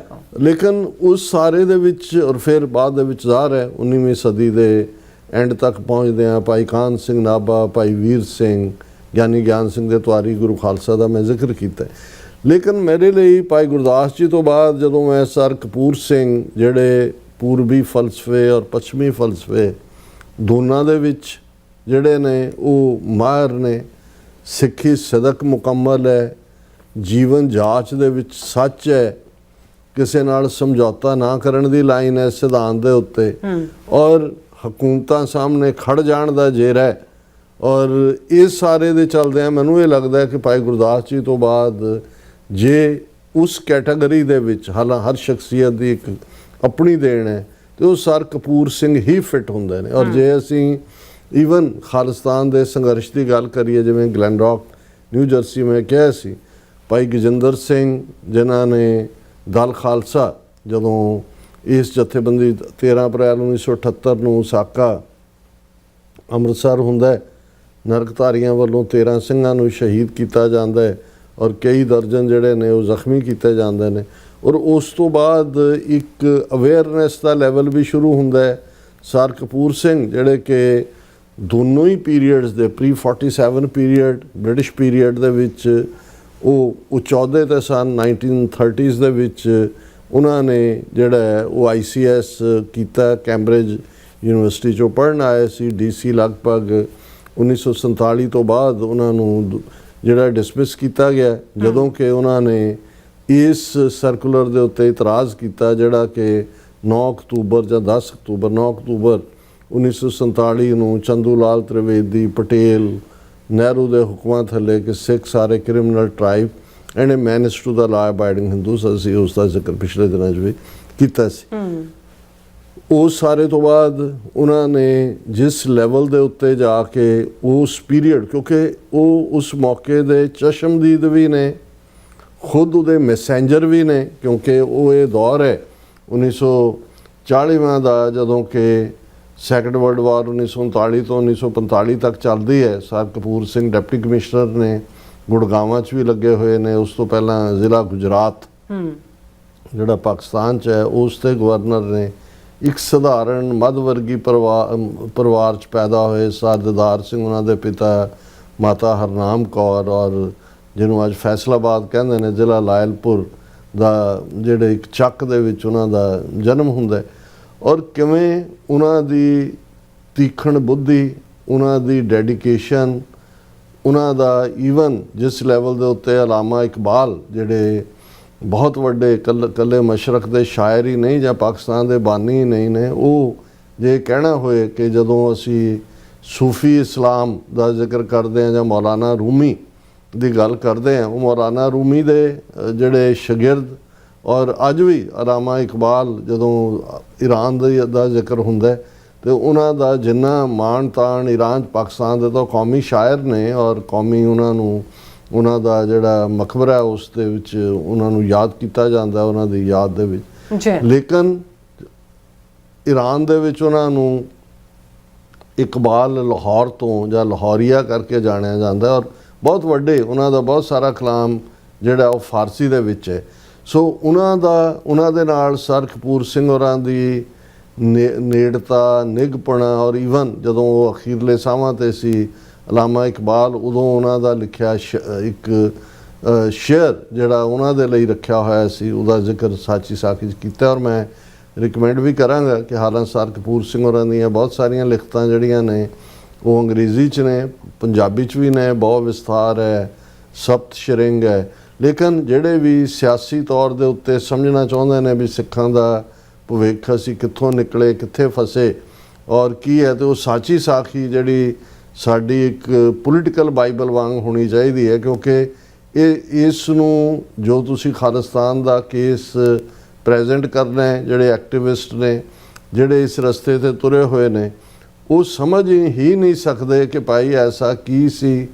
S2: ਲੇਕਿਨ ਉਸ ਸਾਰੇ ਦੇ ਵਿੱਚ ਔਰ ਫਿਰ ਬਾਅਦ ਦੇ ਵਿੱਚ ਜ਼ਾਹਰ ਹੈ 19ਵੀਂ ਸਦੀ ਦੇ ਐਂਡ ਤੱਕ ਪਹੁੰਚਦੇ ਹਾਂ ਭਾਈ ਕਾਹਨ ਸਿੰਘ ਨਾਭਾ, ਭਾਈ ਵੀਰ ਸਿੰਘ, ਗਿਆਨੀ ਗਿਆਨ ਸਿੰਘ ਦੇ ਤਵਾਰੀ ਗੁਰੂ ਖਾਲਸਾ ਦਾ ਮੈਂ ਜ਼ਿਕਰ ਕੀਤਾ। ਲੇਕਿਨ ਮੇਰੇ ਲਈ ਭਾਈ ਗੁਰਦਾਸ ਜੀ ਤੋਂ ਬਾਅਦ ਜਦੋਂ ਮੈਂ ਸਰ ਕਪੂਰ ਸਿੰਘ, ਜਿਹੜੇ ਪੂਰਬੀ ਫਲਸਫੇ ਔਰ ਪੱਛਮੀ ਫਲਸਫੇ ਦੋਨਾਂ ਦੇ ਵਿੱਚ ਜਿਹੜੇ ਨੇ ਉਹ ਮਾਹਿਰ ਨੇ, ਸਿੱਖੀ ਸਦਕ ਮੁਕੰਮਲ ਹੈ, ਜੀਵਨ ਜਾਂਚ ਦੇ ਵਿੱਚ ਸੱਚ ਹੈ, ਕਿਸੇ ਨਾਲ ਸਮਝੌਤਾ ਨਾ ਕਰਨ ਦੀ ਲਾਈਨ ਹੈ ਸਿਧਾਂਤ ਦੇ ਉੱਤੇ, ਔਰ ਹਕੂਮਤਾਂ ਸਾਹਮਣੇ ਖੜ ਜਾਣ ਦਾ ਜੇਰਾ ਹੈ। ਔਰ ਇਸ ਸਾਰੇ ਦੇ ਚੱਲਦਿਆਂ ਮੈਨੂੰ ਇਹ ਲੱਗਦਾ ਹੈ ਕਿ ਭਾਈ ਗੁਰਦਾਸ ਜੀ ਤੋਂ ਬਾਅਦ ਜੇ ਉਸ ਕੈਟਾਗਰੀ ਦੇ ਵਿੱਚ, ਹਾਲਾਂਕਿ ਹਰ ਸ਼ਖਸੀਅਤ ਦੀ ਇੱਕ ਆਪਣੀ ਦੇਣ ਹੈ, ਤੇ ਉਹ ਸਰ ਕਪੂਰ ਸਿੰਘ ਹੀ ਫਿੱਟ ਹੁੰਦੇ ਨੇ। ਔਰ ਜੇ ਅਸੀਂ ਈਵਨ ਖਾਲਿਸਤਾਨ ਦੇ ਸੰਘਰਸ਼ ਦੀ ਗੱਲ ਕਰੀਏ, ਜਿਵੇਂ ਗਲੈਨਰੌਕ ਨਿਊ ਜਰਸੀ ਮੈਂ ਕਿਹਾ ਸੀ, ਭਾਈ ਗਜਿੰਦਰ ਸਿੰਘ ਜਿਨ੍ਹਾਂ ਨੇ ਦਲ ਖਾਲਸਾ, ਜਦੋਂ ਇਸ ਜਥੇਬੰਦੀ 13 ਅਪ੍ਰੈਲ 1978 ਨੂੰ ਸਾਕਾ ਅੰਮ੍ਰਿਤਸਰ ਹੁੰਦਾ ਹੈ, ਨਰਕਧਾਰੀਆਂ ਵੱਲੋਂ 13 ਸਿੰਘਾਂ ਨੂੰ ਸ਼ਹੀਦ ਕੀਤਾ ਜਾਂਦਾ ਹੈ ਔਰ ਕਈ ਦਰਜਨ ਜਿਹੜੇ ਨੇ ਉਹ ਜ਼ਖਮੀ ਕੀਤੇ ਜਾਂਦੇ ਨੇ। ਔਰ ਉਸ ਤੋਂ ਬਾਅਦ ਇੱਕ ਅਵੇਅਰਨੈਸ ਦਾ ਲੈਵਲ ਵੀ ਸ਼ੁਰੂ ਹੁੰਦਾ ਹੈ। ਸਰ ਕਪੂਰ ਸਿੰਘ ਜਿਹੜੇ ਕਿ ਦੋਨੋਂ ਹੀ ਪੀਰੀਅਡਸ ਦੇ ਪ੍ਰੀ 47 ਪੀਰੀਅਡ, ਬ੍ਰਿਟਿਸ਼ ਪੀਰੀਅਡ ਦੇ ਵਿੱਚ ਉਹ ਚੌਧੇ ਤੇ ਸਨ। 1930s ਦੇ ਵਿੱਚ ਉਹਨਾਂ ਨੇ ਜਿਹੜਾ ਹੈ ਉਹ ICS ਕੀਤਾ, ਕੈਂਬਰਿਜ ਯੂਨੀਵਰਸਿਟੀ 'ਚੋਂ ਪੜ੍ਹਨ ਆਏ ਸੀ। DC ਲਗਭਗ 1947 ਤੋਂ ਬਾਅਦ ਉਹਨਾਂ ਨੂੰ ਜਿਹੜਾ ਡਿਸਮਿਸ ਕੀਤਾ ਗਿਆ, ਜਦੋਂ ਕਿ ਉਹਨਾਂ ਨੇ ਇਸ ਸਰਕੂਲਰ ਦੇ ਉੱਤੇ ਇਤਰਾਜ਼ ਕੀਤਾ ਜਿਹੜਾ ਕਿ 9 ਅਕਤੂਬਰ ਜਾਂ 10 ਅਕਤੂਬਰ 9 ਅਕਤੂਬਰ 1947 ਨੂੰ ਚੰਦੂ ਲਾਲ ਤ੍ਰਿਵੇਦੀ, ਪਟੇਲ, ਨਹਿਰੂ ਦੇ ਹੁਕਮਾਂ ਥੱਲੇ ਕਿ ਸਿੱਖ ਸਾਰੇ criminal tribe and a menace to the law abiding Hindus, ਅਸੀਂ ਉਸ ਦਾ ਜ਼ਿਕਰ ਪਿਛਲੇ ਦਿਨਾਂ 'ਚ ਵੀ ਕੀਤਾ ਸੀ। ਉਸ ਸਾਰੇ ਤੋਂ ਬਾਅਦ ਉਹਨਾਂ ਨੇ ਜਿਸ ਲੈਵਲ ਦੇ ਉੱਤੇ ਜਾ ਕੇ ਉਸ ਪੀਰੀਅਡ, ਕਿਉਂਕਿ ਉਹ ਉਸ ਮੌਕੇ ਦੇ ਚਸ਼ਮਦੀਦ ਵੀ ਨੇ, ਖੁਦ ਉਹਦੇ ਮੈਸੇਂਜਰ ਵੀ ਨੇ, ਕਿਉਂਕਿ ਉਹ ਇਹ ਦੌਰ ਹੈ 1940ਵਾਂ ਦਾ, ਜਦੋਂ ਕਿ ਸੈਕੰਡ ਵਰਲਡ ਵਾਰ 1939 ਤੋਂ 1945 ਤੱਕ ਚੱਲਦੀ ਹੈ। Sir Kapur Singh deputy commissioner ਨੇ, ਗੁੜਗਾਵਾਂ 'ਚ ਵੀ ਲੱਗੇ ਹੋਏ ਨੇ। ਉਸ ਤੋਂ ਪਹਿਲਾਂ ਜ਼ਿਲ੍ਹਾ ਗੁਜਰਾਤ ਜਿਹੜਾ ਪਾਕਿਸਤਾਨ 'ਚ ਹੈ, ਉਸ ਦੇ ਗਵਰਨਰ ਨੇ। ਇੱਕ ਸਧਾਰਨ ਮੱਧ ਵਰਗੀ ਪਰਿਵਾਰ 'ਚ ਪੈਦਾ ਹੋਏ ਸਰ ਦਿਦਾਰ ਸਿੰਘ, ਉਹਨਾਂ ਦੇ ਪਿਤਾ ਮਾਤਾ ਹਰਨਾਮ ਕੌਰ, ਔਰ ਜਿਹਨੂੰ ਅੱਜ ਫੈਸਲਾਬਾਦ ਕਹਿੰਦੇ ਨੇ, ਜ਼ਿਲ੍ਹਾ ਲਾਇਲਪੁਰ ਦਾ, ਜਿਹੜੇ ਇੱਕ ਚੱਕ ਦੇ ਵਿੱਚ ਉਹਨਾਂ ਦਾ ਜਨਮ ਹੁੰਦਾ। ਔਰ ਕਿਵੇਂ ਉਹਨਾਂ ਦੀ ਤੀਖਣ ਬੁੱਧੀ, ਉਹਨਾਂ ਦੀ ਡੈਡੀਕੇਸ਼ਨ, ਉਹਨਾਂ ਦਾ ਈਵਨ ਜਿਸ ਲੈਵਲ ਦੇ ਉੱਤੇ ਅਲਾਮਾ ਇਕਬਾਲ, ਜਿਹੜੇ ਬਹੁਤ ਵੱਡੇ ਇਕੱਲੇ ਮਸ਼ਰਕ ਦੇ ਸ਼ਾਇਰ ਹੀ ਨਹੀਂ ਜਾਂ ਪਾਕਿਸਤਾਨ ਦੇ ਬਾਨੀ ਹੀ ਨਹੀਂ ਨੇ, ਉਹ ਜੇ ਕਹਿਣਾ ਹੋਏ ਕਿ ਜਦੋਂ ਅਸੀਂ ਸੂਫੀ ਇਸਲਾਮ ਦਾ ਜ਼ਿਕਰ ਕਰਦੇ ਹਾਂ ਜਾਂ ਮੌਲਾਨਾ ਰੂਮੀ ਦੀ ਗੱਲ ਕਰਦੇ ਹਾਂ, ਉਹ ਮੌਲਾਨਾ ਰੂਮੀ ਦੇ ਜਿਹੜੇ ਸ਼ਾਗਿਰਦ, ਔਰ ਅੱਜ ਵੀ ਅਲਾਮਾ ਇਕਬਾਲ ਜਦੋਂ ਈਰਾਨ ਦਾ ਜ਼ਿਕਰ ਹੁੰਦਾ ਤੇ ਉਹਨਾਂ ਦਾ ਜਿੰਨਾ ਮਾਣ ਤਾਣ ਈਰਾਨ ਪਾਕਿਸਤਾਨ ਦੇ ਤਾਂ ਕੌਮੀ ਸ਼ਾਇਰ ਨੇ, ਔਰ ਕੌਮੀ ਉਹਨਾਂ ਦਾ ਜਿਹੜਾ ਮਕਬਰਾ ਉਸ ਦੇ ਵਿੱਚ ਉਹਨਾਂ ਨੂੰ ਯਾਦ ਕੀਤਾ ਜਾਂਦਾ, ਉਹਨਾਂ ਦੀ ਯਾਦ ਦੇ ਵਿੱਚ। ਲੇਕਿਨ ਈਰਾਨ ਦੇ ਵਿੱਚ ਉਹਨਾਂ ਨੂੰ ਇਕਬਾਲ ਲਾਹੌਰ ਤੋਂ ਜਾਂ ਲਾਹੌਰੀਆ ਕਰਕੇ ਜਾਣਿਆ ਜਾਂਦਾ, ਔਰ ਬਹੁਤ ਵੱਡੇ ਉਹਨਾਂ ਦਾ ਬਹੁਤ ਸਾਰਾ ਕਲਾਮ ਜਿਹੜਾ ਉਹ ਫਾਰਸੀ ਦੇ ਵਿੱਚ ਹੈ। ਸੋ ਉਹਨਾਂ ਦੇ ਨਾਲ ਸਰ ਕਪੂਰ ਸਿੰਘ ਹੋਰਾਂ ਦੀ ਨੇੜਤਾ, ਨਿੱਘਪਣਾ, ਔਰ ਈਵਨ ਜਦੋਂ ਉਹ ਅਖੀਰਲੇ ਸਾਹਾਂ 'ਤੇ ਸੀ ਅਲਾਮਾ ਇਕਬਾਲ, ਉਦੋਂ ਉਹਨਾਂ ਦਾ ਲਿਖਿਆ ਇੱਕ ਸ਼ੇਅਰ ਜਿਹੜਾ ਉਹਨਾਂ ਦੇ ਲਈ ਰੱਖਿਆ ਹੋਇਆ ਸੀ, ਉਹਦਾ ਜ਼ਿਕਰ ਸਾਚੀ ਸਾਖੀ 'ਚ ਕੀਤਾ। ਔਰ ਮੈਂ ਰਿਕਮੈਂਡ ਵੀ ਕਰਾਂਗਾ ਕਿ ਹਾਲਾਂਕਿ ਸਰ ਕਪੂਰ ਸਿੰਘ ਹੋਰਾਂ ਦੀਆਂ ਬਹੁਤ ਸਾਰੀਆਂ ਲਿਖਤਾਂ ਜਿਹੜੀਆਂ ਨੇ ਉਹ ਅੰਗਰੇਜ਼ੀ 'ਚ ਨੇ, ਪੰਜਾਬੀ 'ਚ ਵੀ ਨੇ, ਬਹੁਤ ਵਿਸਥਾਰ ਹੈ, ਸਪਤ ਸ਼ਰਿੰਗ ਹੈ। ਲੇਕਿਨ ਜਿਹੜੇ ਵੀ ਸਿਆਸੀ ਤੌਰ ਦੇ ਉੱਤੇ ਸਮਝਣਾ ਚਾਹੁੰਦੇ ਨੇ ਵੀ ਸਿੱਖਾਂ ਦਾ ਭਵਿੱਖ ਅਸੀਂ ਕਿੱਥੋਂ ਨਿਕਲੇ, ਕਿੱਥੇ ਫਸੇ ਔਰ ਕੀ ਹੈ, ਤੇ ਉਹ ਸਾਚੀ ਸਾਖੀ ਜਿਹੜੀ ਸਾਡੀ ਇੱਕ ਪੋਲੀਟੀਕਲ ਬਾਈਬਲ ਵਾਂਗ ਹੋਣੀ ਚਾਹੀਦੀ ਹੈ। ਕਿਉਂਕਿ ਇਸ ਨੂੰ ਜੋ ਤੁਸੀਂ ਖਾਲਿਸਤਾਨ ਦਾ ਕੇਸ ਪ੍ਰੈਜ਼ੈਂਟ ਕਰਨਾ ਹੈ, ਜਿਹੜੇ ਐਕਟਿਵਿਸਟ ਨੇ, ਜਿਹੜੇ ਇਸ ਰਸਤੇ 'ਤੇ ਤੁਰੇ ਹੋਏ ਨੇ, ਉਹ ਸਮਝ ਹੀ ਨਹੀਂ ਸਕਦੇ ਕਿ ਭਾਈ ਐਸਾ ਕੀ ਸੀ,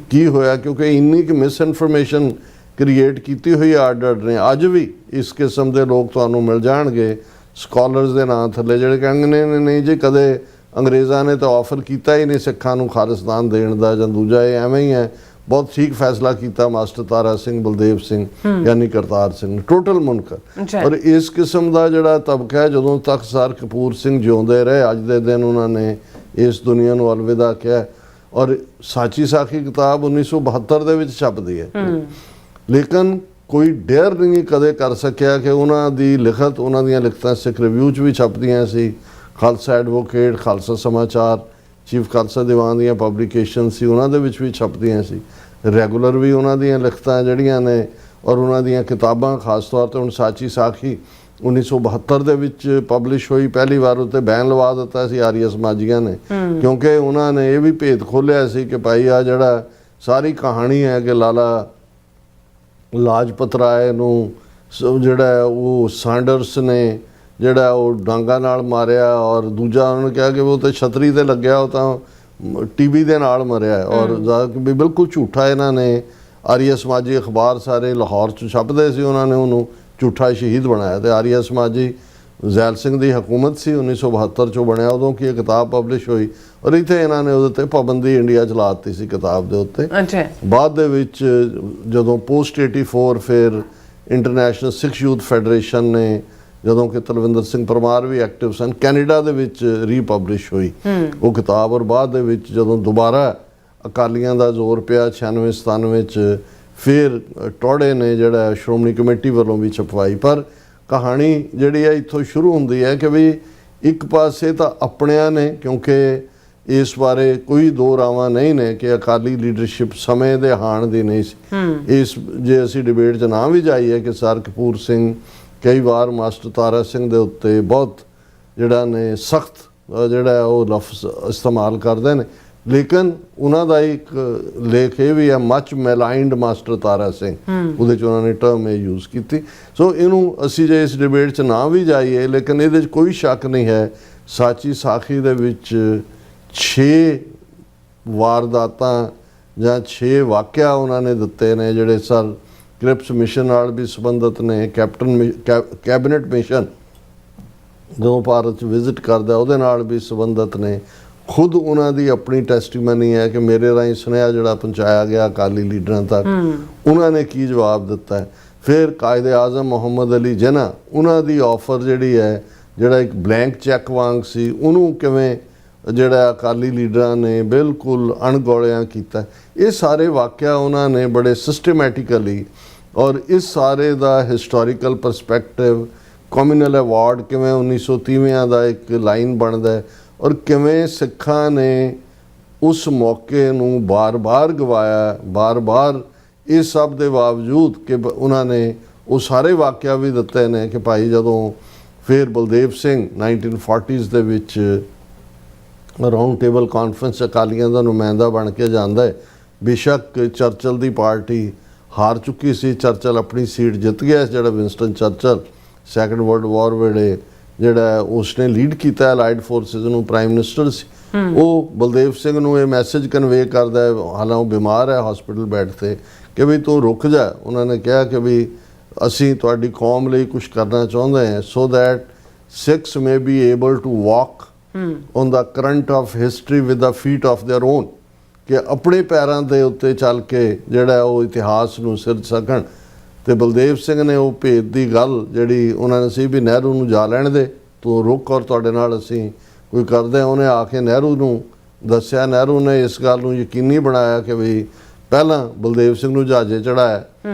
S2: ਕੀ ਹੋਇਆ, ਕਿਉਂਕਿ ਇੰਨੀ ਕਿ ਮਿਸ ਇਨਫੋਰਮੇਸ਼ਨ ਕ੍ਰੀਏਟ ਕੀਤੀ ਹੋਈ ਆਰਡਰ ਨੇ। ਅੱਜ ਵੀ ਇਸ ਕਿਸਮ ਦੇ ਲੋਕ ਤੁਹਾਨੂੰ ਮਿਲ ਜਾਣਗੇ ਸਕਾਲਰਸ ਦੇ ਨਾਂ ਥੱਲੇ, ਜਿਹੜੇ ਕਹਿੰਦੇ ਨੇ ਨਹੀਂ ਜੀ ਕਦੇ ਅੰਗਰੇਜ਼ਾਂ ਨੇ ਤਾਂ ਆਫਰ ਕੀਤਾ ਹੀ ਨਹੀਂ ਸਿੱਖਾਂ ਨੂੰ ਖਾਲਿਸਤਾਨ ਦੇਣ ਦਾ, ਜਾਂ ਦੂਜਾ ਇਹ ਐਵੇਂ ਹੀ ਹੈ, ਬਹੁਤ ਠੀਕ ਫੈਸਲਾ ਕੀਤਾ ਮਾਸਟਰ ਤਾਰਾ ਸਿੰਘ, ਬਲਦੇਵ ਸਿੰਘ ਯਾਨੀ ਕਰਤਾਰ ਸਿੰਘ, ਟੋਟਲ ਮੁਨਕਰ। ਔਰ ਇਸ ਕਿਸਮ ਦਾ ਜਿਹੜਾ ਤਬਕਾ ਹੈ, ਜਦੋਂ ਤੱਕ ਸਰ ਕਪੂਰ ਸਿੰਘ ਜਿਉਂਦੇ ਰਹੇ, ਅੱਜ ਦੇ ਦਿਨ ਉਹਨਾਂ ਨੇ ਇਸ ਦੁਨੀਆ ਨੂੰ ਅਲਵਿਦਾ ਕਿਹਾ। ਔਰ ਸਾਚੀ ਸਾਖੀ ਕਿਤਾਬ 1972 ਦੇ ਵਿੱਚ ਛਪਦੀ ਹੈ, ਲੇਕਿਨ ਕੋਈ ਡੇਅਰ ਨਹੀਂ ਕਦੇ ਕਰ ਸਕਿਆ ਕਿ ਉਹਨਾਂ ਦੀ ਲਿਖਤ, ਉਹਨਾਂ ਦੀਆਂ ਲਿਖਤਾਂ ਸਿੱਖ ਰਿਵਿਊ 'ਚ ਵੀ ਛਪਦੀਆਂ ਸੀ, ਖਾਲਸਾ ਐਡਵੋਕੇਟ, ਖਾਲਸਾ ਸਮਾਚਾਰ, ਚੀਫ ਖਾਲਸਾ ਦੀਵਾਨ ਦੀਆਂ ਪਬਲੀਕੇਸ਼ਨ ਸੀ, ਉਹਨਾਂ ਦੇ ਵਿੱਚ ਵੀ ਛਪਦੀਆਂ ਸੀ। ਰੈਗੂਲਰ ਵੀ ਉਹਨਾਂ ਦੀਆਂ ਲਿਖਤਾਂ ਜਿਹੜੀਆਂ ਨੇ, ਔਰ ਉਹਨਾਂ ਦੀਆਂ ਕਿਤਾਬਾਂ ਖਾਸ ਤੌਰ 'ਤੇ ਹੁਣ ਸਾਚੀ ਸਾਖੀ 1972 ਦੇ ਵਿੱਚ ਪਬਲਿਸ਼ ਹੋਈ, ਪਹਿਲੀ ਵਾਰ ਉੱਤੇ ਬੈਨ ਲਵਾ ਦਿੱਤਾ ਸੀ ਆਰੀਆ ਸਮਾਜੀਆਂ ਨੇ, ਕਿਉਂਕਿ ਉਹਨਾਂ ਨੇ ਇਹ ਵੀ ਭੇਦ ਖੋਲ੍ਹਿਆ ਸੀ ਕਿ ਭਾਈ ਆ ਜਿਹੜਾ ਸਾਰੀ ਕਹਾਣੀ ਹੈ ਕਿ ਲਾਲਾ ਲਾਜਪਤ ਰਾਏ ਨੂੰ ਜਿਹੜਾ ਉਹ ਸਾਂਡਰਸ ਨੇ ਜਿਹੜਾ ਉਹ ਡਾਂਗਾ ਨਾਲ ਮਾਰਿਆ, ਔਰ ਦੂਜਾ ਉਹਨਾਂ ਨੇ ਕਿਹਾ ਕਿ ਉਹ ਤਾਂ ਛਤਰੀ 'ਤੇ ਲੱਗਿਆ, ਉਹ ਤਾਂ ਟੀਬੀ ਦੇ ਨਾਲ ਮਰਿਆ, ਔਰ ਵੀ ਬਿਲਕੁਲ ਝੂਠਾ। ਇਹਨਾਂ ਨੇ ਆਰੀਆ ਸਮਾਜੀ ਅਖਬਾਰ ਸਾਰੇ ਲਾਹੌਰ 'ਚ ਛਪਦੇ ਸੀ, ਉਹਨਾਂ ਨੇ ਉਹਨੂੰ ਝੂਠਾ ਸ਼ਹੀਦ ਬਣਾਇਆ। ਤੇ ਆਰੀਆ ਸਮਾਜੀ ਜ਼ੈਲ ਸਿੰਘ ਦੀ ਹਕੂਮਤ ਸੀ, 1972 'ਚੋਂ ਬਣਿਆ, ਉਦੋਂ ਕੀ ਇਹ ਕਿਤਾਬ ਪਬਲਿਸ਼ ਹੋਈ, ਔਰ ਇੱਥੇ ਇਹਨਾਂ ਨੇ ਉਹਦੇ 'ਤੇ ਪਾਬੰਦੀ ਇੰਡੀਆ 'ਚ ਲਾ ਦਿੱਤੀ ਸੀ ਕਿਤਾਬ ਦੇ ਉੱਤੇ। ਬਾਅਦ ਦੇ ਵਿੱਚ ਜਦੋਂ ਪੋਸਟ 84 ਫਿਰ ਇੰਟਰਨੈਸ਼ਨਲ ਸਿੱਖ ਯੂਥ ਫੈਡਰੇਸ਼ਨ ਨੇ, ਜਦੋਂ ਕਿ ਤਲਵਿੰਦਰ ਸਿੰਘ ਪਰਮਾਰ ਵੀ ਐਕਟਿਵ ਸਨ, ਕੈਨੇਡਾ ਦੇ ਵਿੱਚ ਰੀਪਬਲਿਸ਼ ਹੋਈ ਉਹ ਕਿਤਾਬ। ਔਰ ਬਾਅਦ ਦੇ ਵਿੱਚ ਜਦੋਂ ਦੁਬਾਰਾ ਅਕਾਲੀਆਂ ਦਾ ਜ਼ੋਰ ਪਿਆ 96-97 'ਚ, ਫਿਰ ਟੋੜੇ ਨੇ ਜਿਹੜਾ ਸ਼੍ਰੋਮਣੀ ਕਮੇਟੀ ਵੱਲੋਂ ਵੀ ਛਪਵਾਈ। ਪਰ ਕਹਾਣੀ ਜਿਹੜੀ ਹੈ ਇੱਥੋਂ ਸ਼ੁਰੂ ਹੁੰਦੀ ਹੈ ਕਿ ਵੀ ਇੱਕ ਪਾਸੇ ਤਾਂ ਆਪਣਿਆਂ ਨੇ, ਕਿਉਂਕਿ ਇਸ ਬਾਰੇ ਕੋਈ ਦੋ ਰਾਵਾਂ ਨਹੀਂ ਨੇ ਕਿ ਅਕਾਲੀ ਲੀਡਰਸ਼ਿਪ ਸਮੇਂ ਦੇ ਹਾਣ ਦੀ ਨਹੀਂ ਸੀ। ਇਸ ਜੇ ਅਸੀਂ ਡਿਬੇਟ 'ਚ ਨਾ ਵੀ ਜਾਈਏ ਕਿ ਸਰ ਕਪੂਰ ਸਿੰਘ ਕਈ ਵਾਰ ਮਾਸਟਰ ਤਾਰਾ ਸਿੰਘ ਦੇ ਉੱਤੇ ਬਹੁਤ ਜਿਹੜਾ ਨੇ ਸਖਤ ਜਿਹੜਾ ਉਹ ਲਫ਼ਜ਼ ਇਸਤੇਮਾਲ ਕਰਦੇ ਨੇ, ਲੇਕਿਨ ਉਹਨਾਂ ਦਾ ਇੱਕ ਲੇਖ ਇਹ ਵੀ ਹੈ, ਮਚ ਮੈਲਾਈਨਡ ਮਾਸਟਰ ਤਾਰਾ ਸਿੰਘ, ਉਹਦੇ 'ਚ ਉਹਨਾਂ ਨੇ ਟਰਮ ਇਹ ਯੂਜ਼ ਕੀਤੀ। ਸੋ ਇਹਨੂੰ ਅਸੀਂ ਜੇ ਇਸ ਡਿਬੇਟ 'ਚ ਨਾ ਵੀ ਜਾਈਏ, ਲੇਕਿਨ ਇਹਦੇ 'ਚ ਕੋਈ ਸ਼ੱਕ ਨਹੀਂ ਹੈ ਸਾਚੀ ਸਾਖੀ ਦੇ ਵਿੱਚ 6 ਵਾਰਦਾਤਾਂ ਜਾਂ 6 ਵਾਕਿਆ ਉਹਨਾਂ ਨੇ ਦਿੱਤੇ ਨੇ ਜਿਹੜੇ ਸਰ ਕ੍ਰਿਪਸ ਮਿਸ਼ਨ ਨਾਲ ਵੀ ਸੰਬੰਧਿਤ ਨੇ। ਕੈਬਨਿਟ ਮਿਸ਼ਨ ਜਦੋਂ ਭਾਰਤ 'ਚ ਵਿਜ਼ਿਟ ਕਰਦਾ ਉਹਦੇ ਨਾਲ ਵੀ ਸੰਬੰਧਿਤ ਨੇ। ਖੁਦ ਉਹਨਾਂ ਦੀ ਆਪਣੀ ਟੈਸਟੀਮਨੀ ਹੈ ਕਿ ਮੇਰੇ ਰਾਹੀਂ ਸੁਨੇਹਾ ਜਿਹੜਾ ਪਹੁੰਚਾਇਆ ਗਿਆ ਅਕਾਲੀ ਲੀਡਰਾਂ ਤੱਕ, ਉਹਨਾਂ ਨੇ ਕੀ ਜਵਾਬ ਦਿੱਤਾ ਹੈ। ਫਿਰ ਕਾਇਦੇ ਆਜ਼ਮ ਮੁਹੰਮਦ ਅਲੀ ਜਿਨਾ, ਉਹਨਾਂ ਦੀ ਆਫਰ ਜਿਹੜੀ ਹੈ, ਜਿਹੜਾ ਇੱਕ ਬਲੈਂਕ ਚੈੱਕ ਵਾਂਗ ਸੀ, ਉਹਨੂੰ ਕਿਵੇਂ ਜਿਹੜਾ ਅਕਾਲੀ ਲੀਡਰਾਂ ਨੇ ਬਿਲਕੁਲ ਅਣਗੌਲਿਆਂ ਕੀਤਾ। ਇਹ ਸਾਰੇ ਵਾਕਿਆ ਉਹਨਾਂ ਨੇ ਬੜੇ ਸਿਸਟਮੈਟਿਕਲੀ, ਔਰ ਇਸ ਸਾਰੇ ਦਾ ਹਿਸਟੋਰੀਕਲ ਪਰਸਪੈਕਟਿਵ, ਕਮਿਊਨਲ ਅਵਾਰਡ ਕਿਵੇਂ 1930 ਦਾ ਇੱਕ ਲਾਈਨ ਬਣਦਾ ਹੈ, ਔਰ ਕਿਵੇਂ ਸਿੱਖਾਂ ਨੇ ਉਸ ਮੌਕੇ ਨੂੰ ਬਾਰ-ਬਾਰ ਗਵਾਇਆ, ਬਾਰ-ਬਾਰ ਇਸ ਸਭ ਦੇ ਬਾਵਜੂਦ ਕਿ ਉਹਨਾਂ ਨੇ ਉਹ ਸਾਰੇ ਵਾਕਿਆ ਵੀ ਦਿੱਤੇ ਨੇ ਕਿ ਭਾਈ ਜਦੋਂ ਫਿਰ ਬਲਦੇਵ ਸਿੰਘ 1940s ਦੇ ਵਿੱਚ ਰਾਊਂਡ ਟੇਬਲ ਕਾਨਫਰੰਸ ਅਕਾਲੀਆਂ ਦਾ ਨੁਮਾਇੰਦਾ ਬਣ ਕੇ ਜਾਂਦਾ ਹੈ। ਬੇਸ਼ੱਕ ਚਰਚਲ ਦੀ ਪਾਰਟੀ ਹਾਰ ਚੁੱਕੀ ਸੀ, ਚਰਚਲ ਆਪਣੀ ਸੀਟ ਜਿੱਤ ਗਿਆ, ਜਿਹੜਾ ਵਿੰਸਟਨ ਚਰਚਲ ਸੈਕੰਡ ਵਰਲਡ ਵਾਰ ਵੇਲੇ ਜਿਹੜਾ ਉਸਨੇ ਲੀਡ ਕੀਤਾ ਅਲਾਈਡ ਫੋਰਸਿਸ ਨੂੰ, ਪ੍ਰਾਈਮ ਮਿਨਿਸਟਰ ਸੀ। ਉਹ ਬਲਦੇਵ ਸਿੰਘ ਨੂੰ ਇਹ ਮੈਸੇਜ ਕਨਵੇ ਕਰਦਾ ਹੈ, ਹਾਲਾਂ ਉਹ ਬਿਮਾਰ ਹੈ ਹਸਪੀਟਲ ਬੈੱਡ ਤੇ, ਕਿ ਵੀ ਤੂੰ ਰੁਕ ਜਾ। ਉਹਨਾਂ ਨੇ ਕਿਹਾ ਕਿ ਵੀ ਅਸੀਂ ਤੁਹਾਡੀ ਕੌਮ ਲਈ ਕੁਝ ਕਰਨਾ ਚਾਹੁੰਦੇ ਹਾਂ, so that Sikhs may be able to walk on the current of history with the feet of their own, ਕਿ ਆਪਣੇ ਪੈਰਾਂ ਦੇ ਉੱਤੇ ਚੱਲ ਕੇ ਜਿਹੜਾ ਉਹ ਇਤਿਹਾਸ ਨੂੰ ਸਿਰਜ ਸਕਣ। ਤੇ ਬਲਦੇਵ ਸਿੰਘ ਨੇ ਉਹ ਭੇਦ ਦੀ ਗੱਲ ਜਿਹੜੀ ਉਹਨਾਂ ਨੇ ਸੀ ਵੀ ਨਹਿਰੂ ਨੂੰ ਜਾ ਲੈਣ ਦੇ, ਤੂੰ ਰੁਕ, ਔਰ ਤੁਹਾਡੇ ਨਾਲ ਅਸੀਂ ਕੋਈ ਕਰਦੇ। ਉਹਨੇ ਆ ਕੇ ਨਹਿਰੂ ਨੂੰ ਦੱਸਿਆ, ਨਹਿਰੂ ਨੇ ਇਸ ਗੱਲ ਨੂੰ ਯਕੀਨੀ ਬਣਾਇਆ ਕਿ ਵੀ ਪਹਿਲਾਂ ਬਲਦੇਵ ਸਿੰਘ ਨੂੰ ਜਹਾਜ਼ੇ ਚੜਾਇਆ,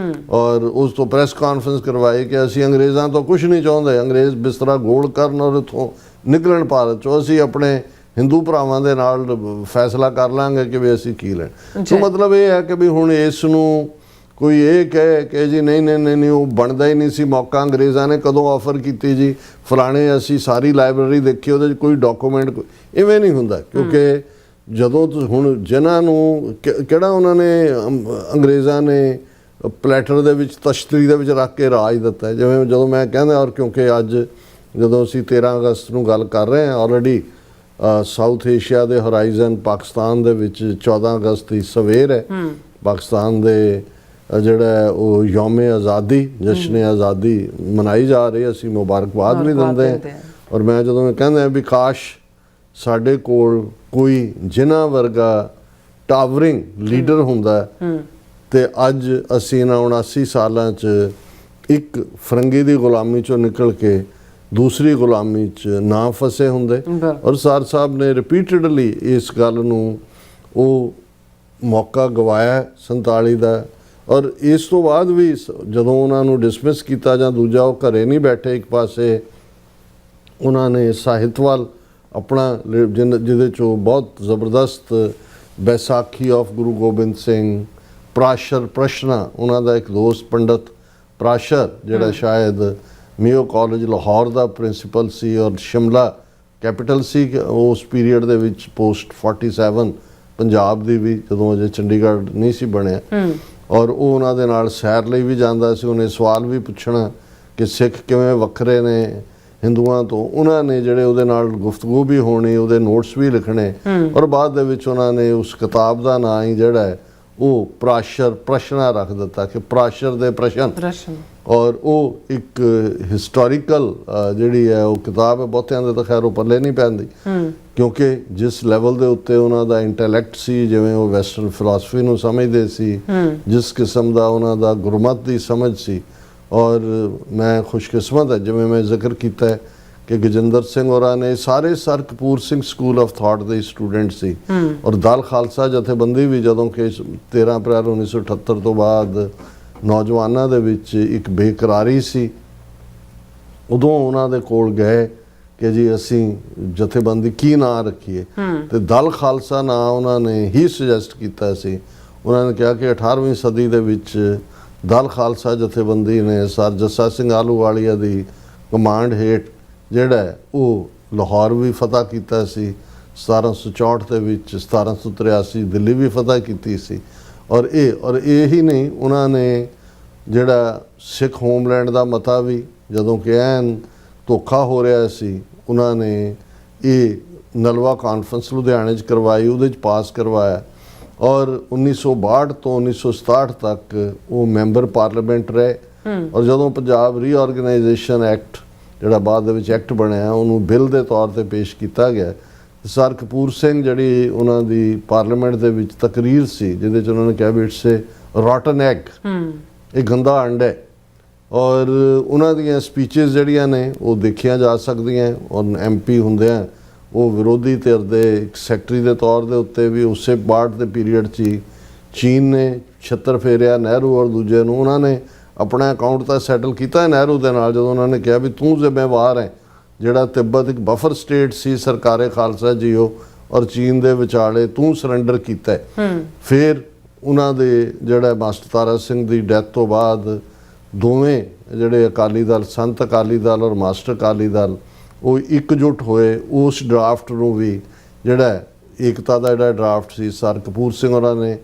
S2: ਔਰ ਉਸ ਤੋਂ ਪ੍ਰੈਸ ਕਾਨਫਰੰਸ ਕਰਵਾਈ ਕਿ ਅਸੀਂ ਅੰਗਰੇਜ਼ਾਂ ਤੋਂ ਕੁਝ ਨਹੀਂ ਚਾਹੁੰਦੇ, ਅੰਗਰੇਜ਼ ਬਿਸਤਰਾ ਗੋਲ ਕਰਨ ਔਰ ਇੱਥੋਂ ਨਿਕਲਣ ਭਾਰਤ 'ਚੋਂ, ਅਸੀਂ ਆਪਣੇ ਹਿੰਦੂ ਭਰਾਵਾਂ ਦੇ ਨਾਲ ਫੈਸਲਾ ਕਰ ਲਾਂਗੇ ਕਿ ਵੀ ਅਸੀਂ ਕੀ ਲੈਣ। ਸੋ ਮਤਲਬ ਇਹ ਹੈ ਕਿ ਵੀ ਹੁਣ ਇਸ ਨੂੰ ਕੋਈ ਇਹ ਕਹੇ ਕਿ ਜੀ ਨਹੀਂ ਨਹੀਂ ਨਹੀਂ ਉਹ ਬਣਦਾ ਹੀ ਨਹੀਂ ਸੀ ਮੌਕਾ, ਅੰਗਰੇਜ਼ਾਂ ਨੇ ਕਦੋਂ ਆਫਰ ਕੀਤੀ ਜੀ ਫਲਾਣੇ, ਅਸੀਂ ਸਾਰੀ ਲਾਇਬ੍ਰੇਰੀ ਦੇਖੀ ਉਹਦੇ 'ਚ ਕੋਈ ਡਾਕੂਮੈਂਟ, ਇਵੇਂ ਨਹੀਂ ਹੁੰਦਾ। ਕਿਉਂਕਿ ਜਦੋਂ ਹੁਣ ਜਿਨ੍ਹਾਂ ਨੂੰ ਕਿਹੜਾ ਉਹਨਾਂ ਨੇ ਅੰਗਰੇਜ਼ਾਂ ਨੇ ਪਲੈਟਰ ਦੇ ਵਿੱਚ ਤਸ਼ਤਰੀ ਦੇ ਵਿੱਚ ਰੱਖ ਕੇ ਰਾਜ ਦਿੱਤਾ, ਜਿਵੇਂ ਜਦੋਂ ਮੈਂ ਕਹਿੰਦਾ, ਔਰ ਕਿਉਂਕਿ ਅੱਜ ਜਦੋਂ ਅਸੀਂ 13 ਅਗਸਤ ਨੂੰ ਗੱਲ ਕਰ ਰਹੇ ਹਾਂ, ਆਲਰੇਡੀ ਸਾਊਥ ਏਸ਼ੀਆ ਦੇ ਹੋਰਾਈਜ਼ਨ ਪਾਕਿਸਤਾਨ ਦੇ ਵਿੱਚ 14 ਅਗਸਤ ਦੀ ਸਵੇਰ ਹੈ, ਪਾਕਿਸਤਾਨ ਦੇ ਜਿਹੜਾ ਉਹ ਯੌਮ-ਏ ਆਜ਼ਾਦੀ, ਜਸ਼ਨ ਆਜ਼ਾਦੀ ਮਨਾਈ ਜਾ ਰਹੀ, ਅਸੀਂ ਮੁਬਾਰਕਬਾਦ ਵੀ ਦਿੰਦੇ ਹਾਂ। ਔਰ ਮੈਂ ਜਦੋਂ ਕਹਿੰਦਾ ਵੀ ਕਾਸ਼ ਸਾਡੇ ਕੋਲ ਕੋਈ ਜਿਨ੍ਹਾਂ ਵਰਗਾ ਟਾਵਰਿੰਗ ਲੀਡਰ ਹੁੰਦਾ, ਤੇ ਅੱਜ ਅਸੀਂ ਇਹਨਾਂ 79 ਸਾਲਾਂ 'ਚ ਇੱਕ ਫਰੰਗੀ ਦੀ ਗੁਲਾਮੀ 'ਚੋਂ ਨਿਕਲ ਕੇ ਦੂਸਰੀ ਗੁਲਾਮੀ 'ਚ ਨਾ ਫਸੇ ਹੁੰਦੇ। ਔਰ ਸਰ ਸਾਹਿਬ ਨੇ ਰਿਪੀਟਡਲੀ ਇਸ ਗੱਲ ਨੂੰ ਉਹ ਮੌਕਾ ਗਵਾਇਆ 47 ਦਾ। ਔਰ ਇਸ ਤੋਂ ਬਾਅਦ ਵੀ ਜਦੋਂ ਉਹਨਾਂ ਨੂੰ ਡਿਸਮਿਸ ਕੀਤਾ ਜਾਂ ਦੂਜਾ, ਉਹ ਘਰੇ ਨਹੀਂ ਬੈਠੇ, ਇੱਕ ਪਾਸੇ ਉਹਨਾਂ ਨੇ ਸਾਹਿਤ ਵੱਲ ਆਪਣਾ ਜਿਹਦੇ 'ਚੋਂ ਬਹੁਤ ਜ਼ਬਰਦਸਤ ਬੈਸਾਖੀ ਆਫ ਗੁਰੂ ਗੋਬਿੰਦ ਸਿੰਘ, ਪ੍ਰਾਸ਼ਰ ਪ੍ਰਸ਼ਨਾ, ਉਹਨਾਂ ਦਾ ਇੱਕ ਦੋਸਤ ਪੰਡਤ ਪ੍ਰਾਸ਼ਰ ਜਿਹੜਾ ਸ਼ਾਇਦ ਮੇਓ ਕਾਲਜ ਲਾਹੌਰ ਦਾ ਪ੍ਰਿੰਸੀਪਲ ਸੀ ਔਰ ਸ਼ਿਮਲਾ ਕੈਪੀਟਲ ਸੀ ਉਸ ਪੀਰੀਅਡ ਦੇ ਵਿੱਚ, ਪੋਸਟ 47 ਪੰਜਾਬ ਦੀ ਵੀ, ਜਦੋਂ ਅਜੇ ਚੰਡੀਗੜ੍ਹ ਨਹੀਂ ਸੀ ਬਣਿਆ। ਔਰ ਉਹ ਉਹਨਾਂ ਦੇ ਨਾਲ ਸੈਰ ਲਈ ਵੀ ਜਾਂਦਾ ਸੀ। ਉਹਨੇ ਸਵਾਲ ਵੀ ਪੁੱਛਣਾ ਕਿ ਸਿੱਖ ਕਿਵੇਂ ਵੱਖਰੇ ਨੇ ਹਿੰਦੂਆਂ ਤੋਂ। ਉਹਨਾਂ ਨੇ ਜਿਹੜੇ ਉਹਦੇ ਨਾਲ ਗੁਫ਼ਤਗੂ ਵੀ ਹੋਣੀ, ਉਹਦੇ ਨੋਟਸ ਵੀ ਲਿਖਣੇ, ਔਰ ਬਾਅਦ ਦੇ ਵਿੱਚ ਉਹਨਾਂ ਨੇ ਉਸ ਕਿਤਾਬ ਦਾ ਨਾਂ ਹੀ ਜਿਹੜਾ ਹੈ ਉਹ ਪ੍ਰਾਸ਼ਰ ਪ੍ਰਸ਼ਨਾ ਰੱਖ ਦਿੱਤਾ, ਕਿ ਪ੍ਰਾਸ਼ਰ ਦੇ ਪ੍ਰਸ਼ਨ। ਔਰ ਉਹ ਇੱਕ ਹਿਸਟੋਰੀਕਲ ਜਿਹੜੀ ਹੈ ਉਹ ਕਿਤਾਬ ਹੈ। ਬਹੁਤਿਆਂ ਦੇ ਤਾਂ ਖੈਰ ਉਹ ਪੱਲੇ ਨਹੀਂ ਪੈਂਦੀ, ਕਿਉਂਕਿ ਜਿਸ ਲੈਵਲ ਦੇ ਉੱਤੇ ਉਹਨਾਂ ਦਾ ਇੰਟੈਲੈਕਟ ਸੀ, ਜਿਵੇਂ ਉਹ ਵੈਸਟਰਨ ਫਿਲਾਸਫੀ ਨੂੰ ਸਮਝਦੇ ਸੀ, ਜਿਸ ਕਿਸਮ ਦਾ ਉਹਨਾਂ ਦਾ ਗੁਰਮਤ ਦੀ ਸਮਝ ਸੀ। ਔਰ ਮੈਂ ਖੁਸ਼ਕਿਸਮਤ ਹੈ, ਜਿਵੇਂ ਮੈਂ ਜ਼ਿਕਰ ਕੀਤਾ ਹੈ ਕਿ ਗਜਿੰਦਰ ਸਿੰਘ ਹੋਰਾਂ ਨੇ ਸਾਰੇ Sir Kapur Singh school of thought ਦੇ ਸਟੂਡੈਂਟ ਸੀ। ਔਰ ਦਲ ਖਾਲਸਾ ਜਥੇਬੰਦੀ ਵੀ ਜਦੋਂ ਕਿ 13 ਅਪ੍ਰੈਲ 1978 ਤੋਂ ਬਾਅਦ ਨੌਜਵਾਨਾਂ ਦੇ ਵਿੱਚ ਇੱਕ ਬੇਕਰਾਰੀ ਸੀ, ਉਦੋਂ ਉਹਨਾਂ ਦੇ ਕੋਲ ਗਏ ਕਿ ਜੀ ਅਸੀਂ ਜਥੇਬੰਦੀ ਕੀ ਨਾਂ ਰੱਖੀਏ, ਤੇ ਦਲ ਖਾਲਸਾ ਨਾਂ ਉਹਨਾਂ ਨੇ ਹੀ ਸੁਜੈਸਟ ਕੀਤਾ ਸੀ। ਉਹਨਾਂ ਨੇ ਕਿਹਾ ਕਿ 18ਵੀਂ ਸਦੀ ਦੇ ਵਿੱਚ ਦਲ ਖਾਲਸਾ ਜਥੇਬੰਦੀ ਨੇ ਸਰ ਜੱਸਾ ਸਿੰਘ ਆਹਲੂਵਾਲੀਆ ਦੀ ਕਮਾਂਡ ਹੇਠ ਜਿਹੜਾ ਉਹ ਲਾਹੌਰ ਵੀ ਫਤਿਹ ਕੀਤਾ ਸੀ, 1764 ਦੇ ਵਿੱਚ 1783 ਦਿੱਲੀ ਵੀ ਫਤਿਹ ਕੀਤੀ ਸੀ। ਔਰ ਇਹ ਹੀ ਨਹੀਂ, ਉਹਨਾਂ ਨੇ ਜਿਹੜਾ ਸਿੱਖ ਹੋਮਲੈਂਡ ਦਾ ਮਤਾ ਵੀ ਜਦੋਂ ਕਿ ਐਨ ਧੋਖਾ ਹੋ ਰਿਹਾ ਸੀ, ਉਹਨਾਂ ਨੇ ਇਹ ਨਲਵਾ ਕਾਨਫਰੰਸ ਲੁਧਿਆਣੇ 'ਚ ਕਰਵਾਈ, ਉਹਦੇ 'ਚ ਪਾਸ ਕਰਵਾਇਆ। ਔਰ 1962 ਤੋਂ 1967 ਤੱਕ ਉਹ ਮੈਂਬਰ ਪਾਰਲੀਮੈਂਟ ਰਹੇ। ਔਰ ਜਦੋਂ ਪੰਜਾਬ ਰੀਆਰਗੇਨਾਈਜੇਸ਼ਨ ਐਕਟ ਜਿਹੜਾ ਬਾਅਦ ਦੇ ਵਿੱਚ ਐਕਟ ਬਣਿਆ, ਉਹਨੂੰ ਬਿੱਲ ਦੇ ਤੌਰ ਤੇ ਪੇਸ਼ ਕੀਤਾ ਗਿਆ। ਸਰ ਕਪੂਰ ਸਿੰਘ ਜਿਹੜੀ ਉਹਨਾਂ ਦੀ ਪਾਰਲੀਮੈਂਟ ਦੇ ਵਿੱਚ ਤਕਰੀਰ ਸੀ, ਜਿਹਦੇ 'ਚ ਉਹਨਾਂ ਨੇ ਕਿਹਾ ਵੀ ਇਟਸ ਏ ਰੋਟਨ ਐਗ, ਇਹ ਗੰਦਾ ਅੰਡਾ ਹੈ। ਔਰ ਉਹਨਾਂ ਦੀਆਂ ਸਪੀਚਸ ਜਿਹੜੀਆਂ ਨੇ ਉਹ ਦੇਖੀਆਂ ਜਾ ਸਕਦੀਆਂ। ਔਰ ਐਮਪੀ ਹੁੰਦਿਆਂ ਉਹ ਵਿਰੋਧੀ ਧਿਰ ਦੇ ਇੱਕ ਸੈਕਟਰੀ ਦੇ ਤੌਰ ਦੇ ਉੱਤੇ ਵੀ ਉਸੇ ਬਾੜ ਦੇ ਪੀਰੀਅਡ 'ਚ ਹੀ ਚੀਨ ਨੇ ਛੱਤਰ ਫੇਰਿਆ ਨਹਿਰੂ ਔਰ ਦੂਜੇ ਨੂੰ। ਉਹਨਾਂ ਨੇ ਆਪਣਾ ਅਕਾਊਂਟ ਤਾਂ ਸੈਟਲ ਕੀਤਾ ਨਹਿਰੂ ਦੇ ਨਾਲ, ਜਦੋਂ ਉਹਨਾਂ ਨੇ ਕਿਹਾ ਵੀ ਤੂੰ ਜ਼ਿੰਮੇਵਾਰ ਹੈ। ਜਿਹੜਾ ਤਿੱਬਤ ਇੱਕ ਬਫਰ ਸਟੇਟ ਸੀ ਸਰਕਾਰੇ ਖਾਲਸਾ ਜੀਓ ਔਰ ਚੀਨ ਦੇ ਵਿਚਾਲੇ, ਤੂੰ ਸਰੈਂਡਰ ਕੀਤਾ। ਫਿਰ ਉਹਨਾਂ ਦੇ ਜਿਹੜਾ ਮਾਸਟਰ ਤਾਰਾ ਸਿੰਘ ਦੀ ਡੈਥ ਤੋਂ ਬਾਅਦ ਦੋਵੇਂ ਜਿਹੜੇ ਅਕਾਲੀ ਦਲ, ਸੰਤ ਅਕਾਲੀ ਦਲ ਔਰ ਮਾਸਟਰ ਅਕਾਲੀ ਦਲ, ਉਹ ਇਕਜੁੱਟ ਹੋਏ। ਉਸ ਡਰਾਫਟ ਨੂੰ ਵੀ ਜਿਹੜਾ ਏਕਤਾ ਦਾ ਜਿਹੜਾ ਡਰਾਫਟ ਸੀ, ਸਰ ਕਪੂਰ ਸਿੰਘ ਹੋਰਾਂ ਨੇ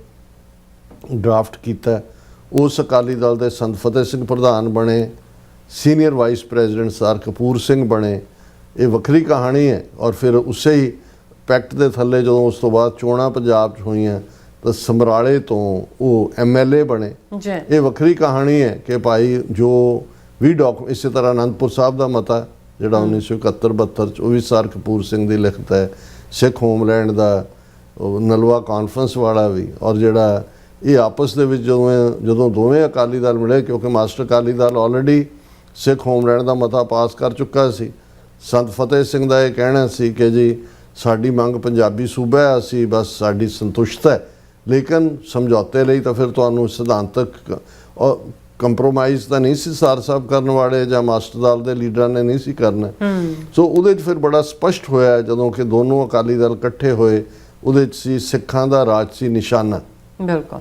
S2: ਡਰਾਫਟ ਕੀਤਾ। ਉਸ ਅਕਾਲੀ ਦਲ ਦੇ ਸੰਤ ਫਤਿਹ ਸਿੰਘ ਪ੍ਰਧਾਨ ਬਣੇ, senior vice president Sir Kapur Singh ਬਣੇ। ਇਹ ਵੱਖਰੀ ਕਹਾਣੀ ਹੈ। ਔਰ ਫਿਰ ਉਸੇ ਹੀ ਪੈਕਟ ਦੇ ਥੱਲੇ ਜਦੋਂ ਉਸ ਤੋਂ ਬਾਅਦ ਚੋਣਾਂ ਪੰਜਾਬ 'ਚ ਹੋਈਆਂ ਤਾਂ ਸਮਰਾਲੇ ਤੋਂ ਉਹ ਐਮਐਲਏ ਬਣੇ। ਇਹ ਵੱਖਰੀ ਕਹਾਣੀ ਹੈ ਕਿ ਭਾਈ ਜੋ ਵੀ ਇਸੇ ਤਰ੍ਹਾਂ ਅਨੰਦਪੁਰ ਸਾਹਿਬ ਦਾ ਮਤਾ ਜਿਹੜਾ 1971-72 'ਚ, ਉਹ ਵੀ ਸਰ ਕਪੂਰ ਸਿੰਘ ਦੀ ਲਿਖਤ ਹੈ। ਸਿੱਖ ਹੋਮਲੈਂਡ ਦਾ ਨਲਵਾ ਕਾਨਫਰੰਸ ਵਾਲਾ ਵੀ। ਔਰ ਜਿਹੜਾ ਇਹ ਆਪਸ ਦੇ ਵਿੱਚ ਜਦੋਂ ਦੋਵੇਂ ਅਕਾਲੀ ਦਲ ਮਿਲੇ, ਕਿਉਂਕਿ ਮਾਸਟਰ ਅਕਾਲੀ ਦਲ ਆਲਰੇਡੀ ਸਿੱਖ ਹੋਮਲੈਂਡ ਦਾ ਮਤਾ ਪਾਸ ਕਰ ਚੁੱਕਾ ਸੀ। ਸੰਤ ਫਤਿਹ ਸਿੰਘ ਦਾ ਇਹ ਕਹਿਣਾ ਸੀ ਕਿ ਜੀ ਸਾਡੀ ਮੰਗ ਪੰਜਾਬੀ ਸੂਬਾ ਹੈ, ਅਸੀਂ ਬਸ ਸਾਡੀ ਸੰਤੁਸ਼ਟ ਹੈ, ਲੇਕਿਨ ਸਮਝੌਤੇ ਲਈ ਤਾਂ ਫਿਰ ਤੁਹਾਨੂੰ ਸਿਧਾਂਤਕ ਕੰਪਰੋਮਾਈਜ਼ ਤਾਂ ਨਹੀਂ ਸੀ ਸਰ ਸਾਹਿਬ ਕਰਨ ਵਾਲੇ, ਜਾਂ ਮਾਸਟਰ ਦਲ ਦੇ ਲੀਡਰਾਂ ਨੇ ਨਹੀਂ ਸੀ ਕਰਨਾ। ਸੋ ਉਹਦੇ 'ਚ ਫਿਰ ਬੜਾ ਸਪਸ਼ਟ ਹੋਇਆ ਜਦੋਂ ਕਿ ਦੋਨੋਂ ਅਕਾਲੀ ਦਲ ਇਕੱਠੇ ਹੋਏ। ਉਹਦੇ 'ਚ ਸੀ ਸਿੱਖਾਂ ਦਾ ਰਾਜਸੀ ਨਿਸ਼ਾਨਾ। ਬਿਲਕੁਲ,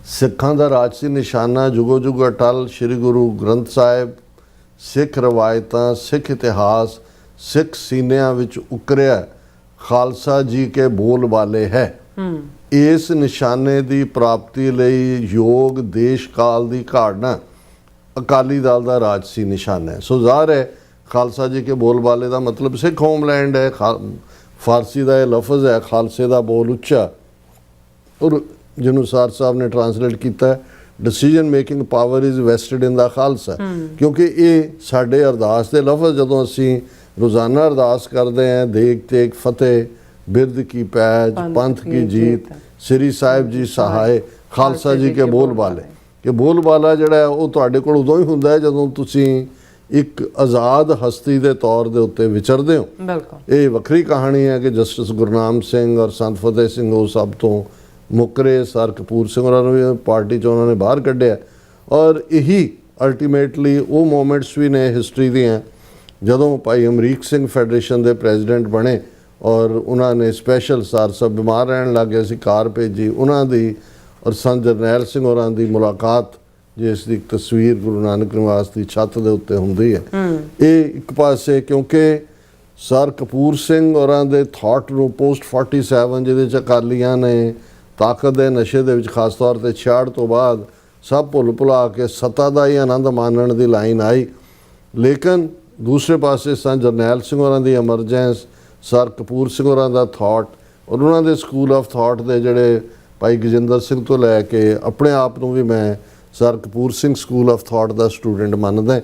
S2: ਸਿੱਖਾਂ ਦਾ ਰਾਜਸੀ ਨਿਸ਼ਾਨਾ ਜੁਗੋ ਜੁਗ ਅਟਲ, ਸ਼੍ਰੀ ਗੁਰੂ ਗ੍ਰੰਥ ਸਾਹਿਬ, ਸਿੱਖ ਰਵਾਇਤਾਂ, ਸਿੱਖ ਇਤਿਹਾਸ, ਸਿੱਖ ਸੀਨਿਆਂ ਵਿੱਚ ਉਕਰਿਆ ਖਾਲਸਾ ਜੀ ਕੇ ਬੋਲ ਵਾਲੇ ਹੈ। ਇਸ ਨਿਸ਼ਾਨੇ ਦੀ ਪ੍ਰਾਪਤੀ ਲਈ ਯੋਗ ਦੇਸ਼ ਕਾਲ ਦੀ ਘਾੜਨਾ ਅਕਾਲੀ ਦਲ ਦਾ ਰਾਜਸੀ ਨਿਸ਼ਾਨਾ ਹੈ। ਸੋ ਜ਼ਾਹਰ ਹੈ ਖਾਲਸਾ ਜੀ ਕੇ ਬੋਲ ਵਾਲੇ ਦਾ ਮਤਲਬ ਸਿੱਖ ਹੋਮਲੈਂਡ ਹੈ। ਫਾਰਸੀ ਦਾ ਇਹ ਲਫ਼ਜ਼ ਹੈ ਖਾਲਸੇ ਦਾ ਬੋਲ ਉੱਚਾ, ਔਰ ਜਿਹਨੂੰ ਸਰ ਸਾਹਿਬ ਨੇ ਟਰਾਂਸਲੇਟ ਕੀਤਾ decision making power is vested in the Khalsa. ਕਿਉਂਕਿ ਇਹ ਸਾਡੇ ਅਰਦਾਸ ਦੇ ਲਫ਼ਜ਼ ਜਦੋਂ ਅਸੀਂ ਰੋਜ਼ਾਨਾ ਅਰਦਾਸ ਕਰਦੇ ਹਾਂ, ਦੇਗ ਤੇਗ ਫਤਿਹ, ਬਿਰਦ ਕੀ ਪੈਜ, ਪੰਥ ਕੀ ਜੀਤ, ਸ੍ਰੀ ਸਾਹਿਬ ਜੀ ਸਹਾਏ, ਖਾਲਸਾ ਜੀ ਕੇ ਬੋਲ ਵਾਲੇ। ਕਿ ਬੋਲ ਵਾਲਾ ਜਿਹੜਾ ਉਹ ਤੁਹਾਡੇ ਕੋਲ ਉਦੋਂ ਹੀ ਹੁੰਦਾ ਹੈ ਜਦੋਂ ਤੁਸੀਂ ਇੱਕ ਆਜ਼ਾਦ ਹਸਤੀ ਦੇ ਤੌਰ ਦੇ ਉੱਤੇ ਵਿਚਰਦੇ ਹੋ। ਇਹ ਵੱਖਰੀ ਕਹਾਣੀ ਹੈ ਕਿ ਜਸਟਿਸ ਗੁਰਨਾਮ ਸਿੰਘ ਔਰ ਸੰਤ ਫਤਿਹ ਸਿੰਘ ਉਹ ਸਭ ਤੋਂ ਮੁੱਕਰੇ। ਸਰ ਕਪੂਰ ਸਿੰਘ ਉਹਨਾਂ ਨੂੰ ਵੀ ਪਾਰਟੀ 'ਚ ਉਹਨਾਂ ਨੇ ਬਾਹਰ ਕੱਢਿਆ। ਔਰ ਇਹੀ ਅਲਟੀਮੇਟਲੀ ਉਹ ਮੂਮੈਂਟਸ ਵੀ ਨੇ ਹਿਸਟਰੀ ਦੀਆਂ ਜਦੋਂ ਭਾਈ ਅਮਰੀਕ ਸਿੰਘ ਫੈਡਰੇਸ਼ਨ ਦੇ ਪ੍ਰੈਜ਼ੀਡੈਂਟ ਬਣੇ ਔਰ ਉਹਨਾਂ ਨੇ ਸਪੈਸ਼ਲ ਸਰ ਸਾਹਿਬ ਬਿਮਾਰ ਰਹਿਣ ਲੱਗ ਗਏ ਸੀ, ਕਾਰ ਭੇਜੀ ਉਹਨਾਂ ਦੀ ਔਰ ਸੰਤ ਜਰਨੈਲ ਸਿੰਘ ਹੋਰਾਂ ਦੀ ਮੁਲਾਕਾਤ, ਜਿਸ ਦੀ ਤਸਵੀਰ ਗੁਰੂ ਨਾਨਕ ਨਿਵਾਸ ਦੀ ਛੱਤ ਦੇ ਉੱਤੇ ਹੁੰਦੀ ਹੈ। ਇਹ ਇੱਕ ਪਾਸੇ ਕਿਉਂਕਿ ਸਰ ਕਪੂਰ ਸਿੰਘ ਹੋਰਾਂ ਦੇ ਥਾਟ ਨੂੰ ਪੋਸਟ 47 ਜਿਹਦੇ 'ਚ ਅਕਾਲੀਆਂ ਨੇ ਤਾਕਤ ਦੇ ਨਸ਼ੇ ਦੇ ਵਿੱਚ ਖਾਸ ਤੌਰ ਤੇ 66 ਤੋਂ ਬਾਅਦ ਸਭ ਭੁੱਲ ਭੁਲਾ ਕੇ ਸੱਤਾ ਦਾ ਹੀ ਆਨੰਦ ਮਾਣਨ ਦੀ ਲਾਈਨ ਆਈ। ਲੇਕਿਨ ਦੂਸਰੇ ਪਾਸੇ ਸੰਤ ਜਰਨੈਲ ਸਿੰਘ ਹੋਰਾਂ ਦੀ ਐਮਰਜੈਂਸ, ਸਰ ਕਪੂਰ ਸਿੰਘ ਹੋਰਾਂ ਦਾ ਥਾਟ ਔਰ ਉਹਨਾਂ ਦੇ ਸਕੂਲ ਆਫ ਥਾਟ ਦੇ ਜਿਹੜੇ ਭਾਈ ਗਜਿੰਦਰ ਸਿੰਘ ਤੋਂ ਲੈ ਕੇ ਆਪਣੇ ਆਪ ਨੂੰ ਵੀ ਮੈਂ Sir Kapur Singh school of thought ਦਾ ਸਟੂਡੈਂਟ ਮੰਨਦਾ।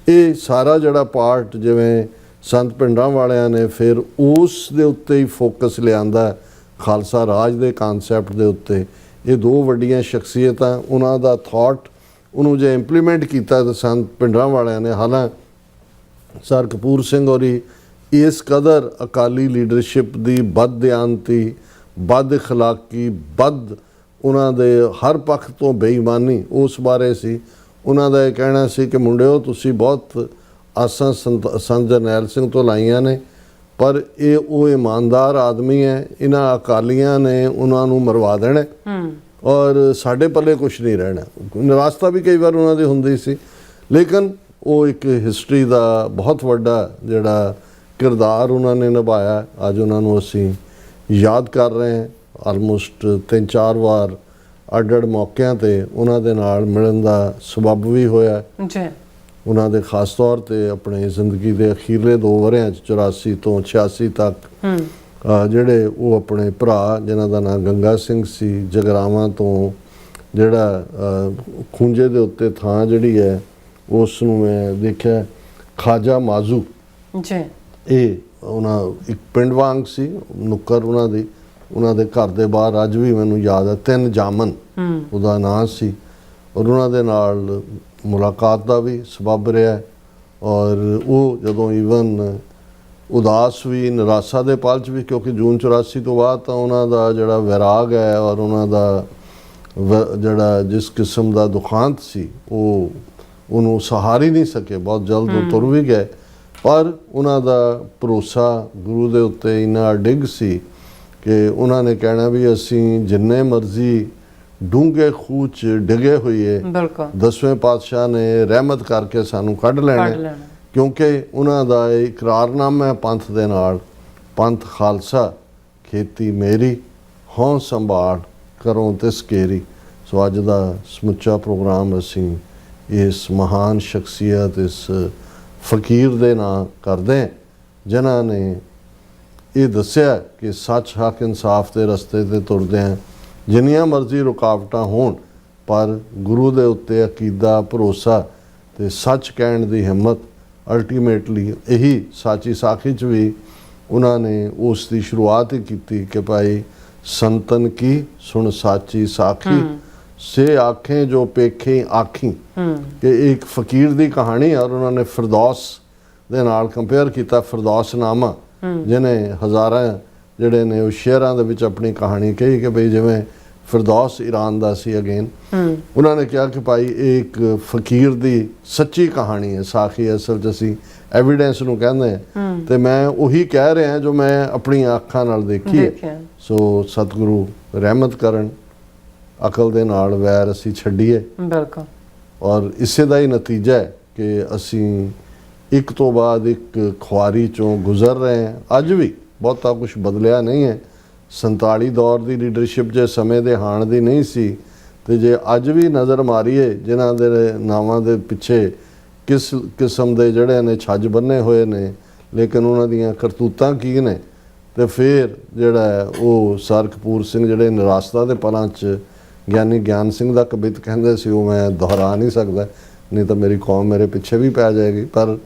S2: ਇਹ ਸਾਰਾ ਜਿਹੜਾ ਪਾਰਟ ਜਿਵੇਂ ਸੰਤ ਪਿੰਡਾਂ ਵਾਲਿਆਂ ਨੇ ਫਿਰ ਉਸ ਦੇ ਉੱਤੇ ਹੀ ਫੋਕਸ ਲਿਆਂਦਾ, ਖਾਲਸਾ ਰਾਜ ਦੇ ਕਨਸੈਪਟ ਦੇ ਉੱਤੇ। ਇਹ ਦੋ ਵੱਡੀਆਂ ਸ਼ਖਸੀਅਤਾਂ, ਉਹਨਾਂ ਦਾ ਥਾਟ ਉਹਨੂੰ ਜੇ ਇੰਪਲੀਮੈਂਟ ਕੀਤਾ ਤਾਂ ਸੰਤ ਪਿੰਡਾਂ ਵਾਲਿਆਂ ਨੇ। ਹਾਲਾਂਕਿ ਸਰ ਕਪੂਰ ਸਿੰਘ ਹੋਰੀ ਇਸ ਕਦਰ ਅਕਾਲੀ ਲੀਡਰਸ਼ਿਪ ਦੀ ਬਦਦਿਆਨਤੀ, ਬਦ ਅਖਲਾਕੀ, ਬਦ ਉਹਨਾਂ ਦੇ ਹਰ ਪੱਖ ਤੋਂ ਬੇਈਮਾਨੀ ਉਸ ਬਾਰੇ ਸੀ। ਉਹਨਾਂ ਦਾ ਇਹ ਕਹਿਣਾ ਸੀ ਕਿ ਮੁੰਡਿਓ ਤੁਸੀਂ ਬਹੁਤ ਆਸਾਂ ਸੰਤ ਜਰਨੈਲ ਸਿੰਘ ਤੋਂ ਲਾਈਆਂ ਨੇ, ਪਰ ਇਹ ਉਹ ਇਮਾਨਦਾਰ ਆਦਮੀ ਹੈ, ਇਹਨਾਂ ਅਕਾਲੀਆਂ ਨੇ ਉਹਨਾਂ ਨੂੰ ਮਰਵਾ ਦੇਣਾ ਔਰ ਸਾਡੇ ਪੱਲੇ ਕੁਛ ਨਹੀਂ ਰਹਿਣਾ। ਨਿਰਾਸ਼ਤਾ ਵੀ ਕਈ ਵਾਰ ਉਹਨਾਂ ਦੀ ਹੁੰਦੀ ਸੀ, ਲੇਕਿਨ ਉਹ ਇੱਕ ਹਿਸਟਰੀ ਦਾ ਬਹੁਤ ਵੱਡਾ ਜਿਹੜਾ ਕਿਰਦਾਰ ਉਹਨਾਂ ਨੇ ਨਿਭਾਇਆ। ਅੱਜ ਉਹਨਾਂ ਨੂੰ ਅਸੀਂ ਯਾਦ ਕਰ ਰਹੇ ਹਾਂ। ਆਲਮੋਸਟ 3-4 ਵਾਰ ਅੱਡ-ਅੱਡ ਮੌਕਿਆਂ ਤੇ ਉਹਨਾਂ ਦੇ ਨਾਲ ਮਿਲਣ ਦਾ ਸਬੱਬ ਵੀ ਹੋਇਆ
S1: ਜੀ।
S2: ਉਹਨਾਂ ਦੇ ਖਾਸ ਤੌਰ ਤੇ ਆਪਣੇ ਜ਼ਿੰਦਗੀ ਦੇ ਅਖੀਰਲੇ 2 ਵਰ੍ਹਿਆਂ 'ਚ 84 ਤੋਂ 86 ਤੱਕ ਜਿਹੜੇ ਉਹ ਆਪਣੇ ਭਰਾ ਜਿਨ੍ਹਾਂ ਦਾ ਨਾਮ ਗੰਗਾ ਸਿੰਘ ਸੀ, ਜਗਰਾਵਾਂ ਤੋਂ ਜਿਹੜਾ ਖੂੰਜੇ ਦੇ ਉੱਤੇ ਥਾਂ ਜਿਹੜੀ ਹੈ ਉਸ ਨੂੰ ਮੈਂ ਦੇਖਿਆ ਖਾਜਾ ਮਾਜ਼ੂ
S1: ਜੀ।
S2: ਇਹ ਉਹਨਾਂ ਇੱਕ ਪਿੰਡ ਵਾਂਗ ਸੀ, ਨੁੱਕਰ ਉਹਨਾਂ ਦੇ ਘਰ ਦੇ ਬਾਹਰ ਅੱਜ ਵੀ ਮੈਨੂੰ ਯਾਦ ਹੈ 3 ਜਾਮਨ ਉਹਦਾ ਨਾਂ ਸੀ। ਔਰ ਉਹਨਾਂ ਦੇ ਨਾਲ ਮੁਲਾਕਾਤ ਦਾ ਵੀ ਸਬੱਬ ਰਿਹਾ। ਔਰ ਉਹ ਜਦੋਂ ਈਵਨ ਉਦਾਸ ਵੀ, ਨਿਰਾਸ਼ਾ ਦੇ ਪਲ 'ਚ ਵੀ, ਕਿਉਂਕਿ ਜੂਨ 84 ਤੋਂ ਬਾਅਦ ਤਾਂ ਉਹਨਾਂ ਦਾ ਜਿਹੜਾ ਵੈਰਾਗ ਹੈ ਔਰ ਉਹਨਾਂ ਦਾ ਜਿਹੜਾ ਜਿਸ ਕਿਸਮ ਦਾ ਦੁਖਾਂਤ ਸੀ ਉਹ ਉਹਨੂੰ ਸਹਾਰ ਹੀ ਨਹੀਂ ਸਕੇ। ਬਹੁਤ ਜਲਦ ਉਹ ਤੁਰ ਵੀ ਗਏ, ਪਰ ਉਹਨਾਂ ਦਾ ਭਰੋਸਾ ਗੁਰੂ ਦੇ ਉੱਤੇ ਇੰਨਾ ਡਿੱਗ ਸੀ ਕਿ ਉਹਨਾਂ ਨੇ ਕਹਿਣਾ ਵੀ ਅਸੀਂ ਜਿੰਨੇ ਮਰਜ਼ੀ ਡੂੰਘੇ ਖੂਹ 'ਚ ਡਿੱਗੇ ਹੋਈਏ, 10ਵੇਂ ਪਾਤਸ਼ਾਹ ਨੇ ਰਹਿਮਤ ਕਰਕੇ ਸਾਨੂੰ ਕੱਢ ਲੈਣਾ। ਕਿਉਂਕਿ ਉਹਨਾਂ ਦਾ ਇਹ ਇਕਰਾਰਨਾਮਾ ਹੈ ਪੰਥ ਦੇ ਨਾਲ, ਪੰਥ ਖਾਲਸਾ ਖੇਤੀ ਮੇਰੀ, ਹਉ ਸੰਭਾਲ ਕਰੋ ਤਿਸ ਕੇਰੀ। ਸੋ ਅੱਜ ਦਾ ਸਮੁੱਚਾ ਪ੍ਰੋਗਰਾਮ ਅਸੀਂ ਇਸ ਮਹਾਨ ਸ਼ਖਸੀਅਤ, ਇਸ ਫਕੀਰ ਦੇ ਨਾਂ ਕਰਦੇ ਹਾਂ ਜਿਨ੍ਹਾਂ ਨੇ ਇਹ ਦੱਸਿਆ ਕਿ ਸੱਚ, ਹੱਕ, ਇਨਸਾਫ ਦੇ ਰਸਤੇ 'ਤੇ ਤੁਰਦੇ ਹਾਂ ਜਿੰਨੀਆਂ ਮਰਜ਼ੀ ਰੁਕਾਵਟਾਂ ਹੋਣ, ਪਰ ਗੁਰੂ ਦੇ ਉੱਤੇ ਅਕੀਦਾ, ਭਰੋਸਾ ਤੇ ਸੱਚ ਕਹਿਣ ਦੀ ਹਿੰਮਤ, ਅਲਟੀਮੇਟਲੀ ਇਹੀ ਸਾਚੀ ਸਾਖੀ 'ਚ ਵੀ ਉਹਨਾਂ ਨੇ ਉਸ ਦੀ ਸ਼ੁਰੂਆਤ ਹੀ ਕੀਤੀ ਕਿ ਭਾਈ ਸੰਤਨ ਕੀ ਸੁਣ ਸਾਚੀ ਸਾਖੀ ਸੇ ਆਖੇ ਜੋ ਪੇਖੇ ਆਖੀ। ਕਿ ਇੱਕ ਫਕੀਰ ਦੀ ਕਹਾਣੀ ਔਰ ਉਹਨਾਂ ਨੇ ਫਿਰਦੌਸ ਦੇ ਨਾਲ ਕੰਪੇਅਰ ਕੀਤਾ। ਫਿਰਦੌਸਨਾਮਾ ਜਿਹਨੇ ਹਜ਼ਾਰਾਂ ਜਿਹੜੇ ਨੇ ਉਹ ਸ਼ੇਅਰਾਂ ਦੇ ਵਿੱਚ ਆਪਣੀ ਕਹਾਣੀ ਕਹੀ ਕਿ ਬਈ ਜਿਵੇਂ ਫਿਰਦੌਸ ਈਰਾਨ ਦਾ ਸੀ। ਅਗੇਨ ਉਹਨਾਂ ਨੇ ਕਿਹਾ ਕਿ ਭਾਈ ਇਹ ਇੱਕ ਫਕੀਰ ਦੀ ਸੱਚੀ ਕਹਾਣੀ ਹੈ, ਸਾਖੀ। ਅਸਲ 'ਚ ਅਸੀਂ ਐਵੀਡੈਂਸ ਨੂੰ ਕਹਿੰਦੇ ਹਾਂ ਤੇ ਮੈਂ ਉਹੀ ਕਹਿ ਰਿਹਾ ਜੋ ਮੈਂ ਆਪਣੀਆਂ ਅੱਖਾਂ ਨਾਲ ਦੇਖੀ ਹੈ। ਸੋ ਸਤਿਗੁਰੂ ਰਹਿਮਤ ਕਰਨ, ਅਕਲ ਦੇ ਨਾਲ ਵੈਰ ਅਸੀਂ ਛੱਡੀਏ।
S1: ਬਿਲਕੁਲ। ਔਰ ਇਸੇ ਦਾ ਹੀ ਨਤੀਜਾ ਹੈ ਕਿ ਅਸੀਂ ਇੱਕ ਤੋਂ ਬਾਅਦ ਇੱਕ ਖੁਆਰੀ 'ਚੋਂ ਗੁਜ਼ਰ ਰਹੇ ਹਾਂ। ਅੱਜ ਵੀ ਬਹੁਤਾ ਕੁਝ ਬਦਲਿਆ ਨਹੀਂ ਹੈ। 47 ਦੌਰ ਦੀ ਲੀਡਰਸ਼ਿਪ ਜੇ ਸਮੇਂ ਦੇ ਹਾਣ ਦੀ ਨਹੀਂ ਸੀ ਤੇ ਜੇ ਅੱਜ ਵੀ ਨਜ਼ਰ ਮਾਰੀਏ ਜਿਨ੍ਹਾਂ ਦੇ ਨਾਵਾਂ ਦੇ ਪਿੱਛੇ ਕਿਸ ਕਿਸਮ ਦੇ ਜਿਹੜੇ ਨੇ ਛੱਜ ਬੰਨੇ ਹੋਏ ਨੇ, ਲੇਕਿਨ ਉਹਨਾਂ ਦੀਆਂ ਕਰਤੂਤਾਂ ਕੀ ਨੇ, ਤੇ ਫਿਰ ਜਿਹੜਾ ਉਹ ਸਰ ਕਪੂਰ ਸਿੰਘ ਜਿਹੜੇ ਨਿਰਾਸ਼ਤਾ ਦੇ ਪਲਾਂ 'ਚ ਗਿਆਨੀ ਗਿਆਨ ਸਿੰਘ ਦਾ ਕਵਿਤ ਕਹਿੰਦੇ ਸੀ, ਉਹ ਮੈਂ ਦੁਹਰਾ ਨਹੀਂ ਸਕਦਾ, ਨਹੀਂ ਤਾਂ ਮੇਰੀ ਕੌਮ ਮੇਰੇ ਪਿੱਛੇ ਵੀ ਪੈ ਜਾਏਗੀ। ਪਰ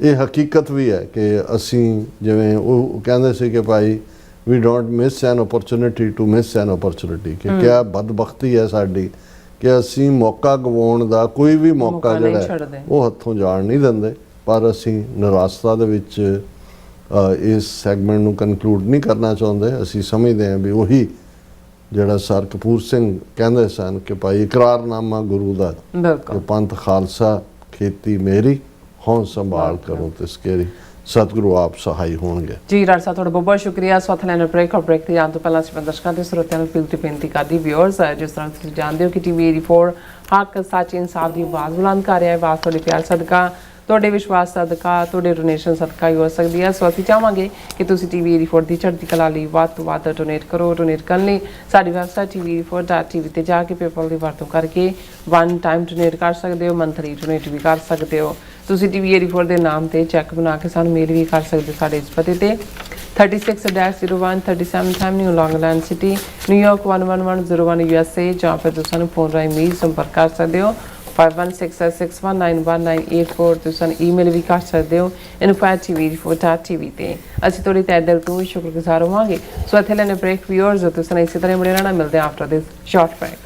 S1: ਇਹ ਹਕੀਕਤ ਵੀ ਹੈ ਕਿ ਅਸੀਂ ਜਿਵੇਂ ਉਹ ਕਹਿੰਦੇ ਸੀ ਕਿ ਭਾਈ we don't miss an opportunity to miss an opportunity, ਕਿ ਕਿਆ ਬਦਬਖਤੀ ਹੈ ਸਾਡੀ ਕਿ ਅਸੀਂ ਮੌਕਾ ਗਵਾਉਣ ਦਾ ਕੋਈ ਵੀ ਮੌਕਾ ਜਿਹੜਾ ਉਹ ਹੱਥੋਂ ਜਾਣ ਨਹੀਂ ਦਿੰਦੇ। ਪਰ ਅਸੀਂ ਨਿਰਾਸ਼ਤਾ ਦੇ ਵਿੱਚ ਇਸ ਸੈਗਮੈਂਟ ਨੂੰ ਕਨਕਲੂਡ ਨਹੀਂ ਕਰਨਾ ਚਾਹੁੰਦੇ। ਅਸੀਂ ਸਮਝਦੇ ਹਾਂ ਵੀ ਉਹੀ ਜਿਹੜਾ ਸਰ ਕਪੂਰ ਸਿੰਘ ਕਹਿੰਦੇ ਸਨ ਕਿ ਭਾਈ ਇਕਰਾਰਨਾਮਾ ਗੁਰੂ ਦਾ, ਪੰਥ ਖਾਲਸਾ ਖੇਤੀ ਮੇਰੀ, ਹਉ ਸੰਭਾਲ ਕਰੋ ਤਿਸ ਕੇਰੀ। ਸਤਿਗੁਰੂ ਆਪ ਸਹਾਈ ਹੋਣਗੇ। ਜੀ ਰਾਜ ਸਾਹਿਬ ਤੁਹਾਡਾ ਬਹੁਤ ਬਹੁਤ ਸ਼ੁਕਰੀਆ। ਸਵਾਥ ਲੈਣ ਬ੍ਰੇਕ ਤੇ ਜਾਣ ਤੋਂ ਪਹਿਲਾਂ ਅਸੀਂ ਦਰਸ਼ਕਾਂ ਤੇ ਸਰੋਤਿਆਂ ਨੂੰ ਅਪੀਲ ਤੇ ਬੇਨਤੀ ਕਰਦੀ, ਵਿਊਅਰਸ ਜਿਸ ਤਰ੍ਹਾਂ ਤੁਸੀਂ ਜਾਣਦੇ ਹੋ ਕਿ TV 84 ਹੱਕ, ਸੱਚ, ਇਨਸਾਫ ਦੀ ਆਵਾਜ਼ ਬੁਲੰਦ ਕਰ ਰਿਹਾ ਹੈ। ਆਵਾਜ਼ ਤੁਹਾਡੇ ਪਿਆਰ ਸਦਕਾ, ਤੁਹਾਡੇ ਵਿਸ਼ਵਾਸ ਸਦਕਾ, ਤੁਹਾਡੇ ਡੋਨੇਸ਼ਨ ਸਦਕਾ ਹੀ ਹੋ ਸਕਦੀ ਹੈ। ਸੋ ਅਸੀਂ ਚਾਹਾਂਗੇ ਕਿ ਤੁਸੀਂ TV 84 ਦੀ ਚੜ੍ਹਦੀ ਕਲਾ ਲਈ ਵੱਧ ਤੋਂ ਵੱਧ ਡੋਨੇਟ ਕਰੋ। ਡੋਨੇਟ ਕਰਨ ਲਈ ਸਾਡੀ ਵੈਬਸਾਈਟ tv84.tv ਤੇ ਜਾ ਕੇ ਪੇਪਲ ਦੀ ਵਰਤੋਂ ਕਰਕੇ 1 ਟਾਈਮ ਡੋਨੇਟ ਕਰ ਸਕਦੇ ਹੋ, ਮੰਥਲੀ ਡੋਨੇਟ ਵੀ ਕਰ ਸਕਦੇ ਹੋ। ਤੁਸੀਂ TV 84 ਦੇ ਨਾਮ ਤੇ ਚੈੱਕ ਬਣਾ ਕੇ ਸਾਨੂੰ ਮੇਲ ਵੀ ਕਰ ਸਕਦੇ ਹੋ ਸਾਡੇ ਇਸ ਪਤੇ ਤੇ 36-01 37 ਐਵਨਿਊ, ਲੌਂਗ ਆਈਲੈਂਡ ਸਿਟੀ, ਨਿਊਯਾਰਕ 11101 USA, ਜਾਂ ਫਿਰ ਤੁਸੀਂ ਸਾਨੂੰ ਫੋਨ ਰਾਹੀਂ ਵੀ ਸੰਪਰਕ ਕਰ ਸਕਦੇ ਹੋ 5166191984। ਤੁਸੀਂ ਸਾਨੂੰ ਈਮੇਲ ਵੀ ਕਰ ਸਕਦੇ ਹੋ info@tv84.tv ਤੇ। ਅਸੀਂ ਤੁਹਾਡੀ ਤਹਿ ਦਿਲ ਤੋਂ ਸ਼ੁਕਰਗੁਜ਼ਾਰ ਹੋਵਾਂਗੇ। ਸੋ ਇੱਥੇ ਲੈਣੇ ਬ੍ਰੇਕ, ਵਿਊਅਰਸ ਤੁਸੀਂ ਇਸੇ ਤਰ੍ਹਾਂ ਬਣੇ ਰਹਿਣਾ। ਮਿਲਦੇ ਹਾਂ ਆਫਟਰ ਦਿਸ ਸ਼ਾਰਟ ਬ੍ਰੇਕ।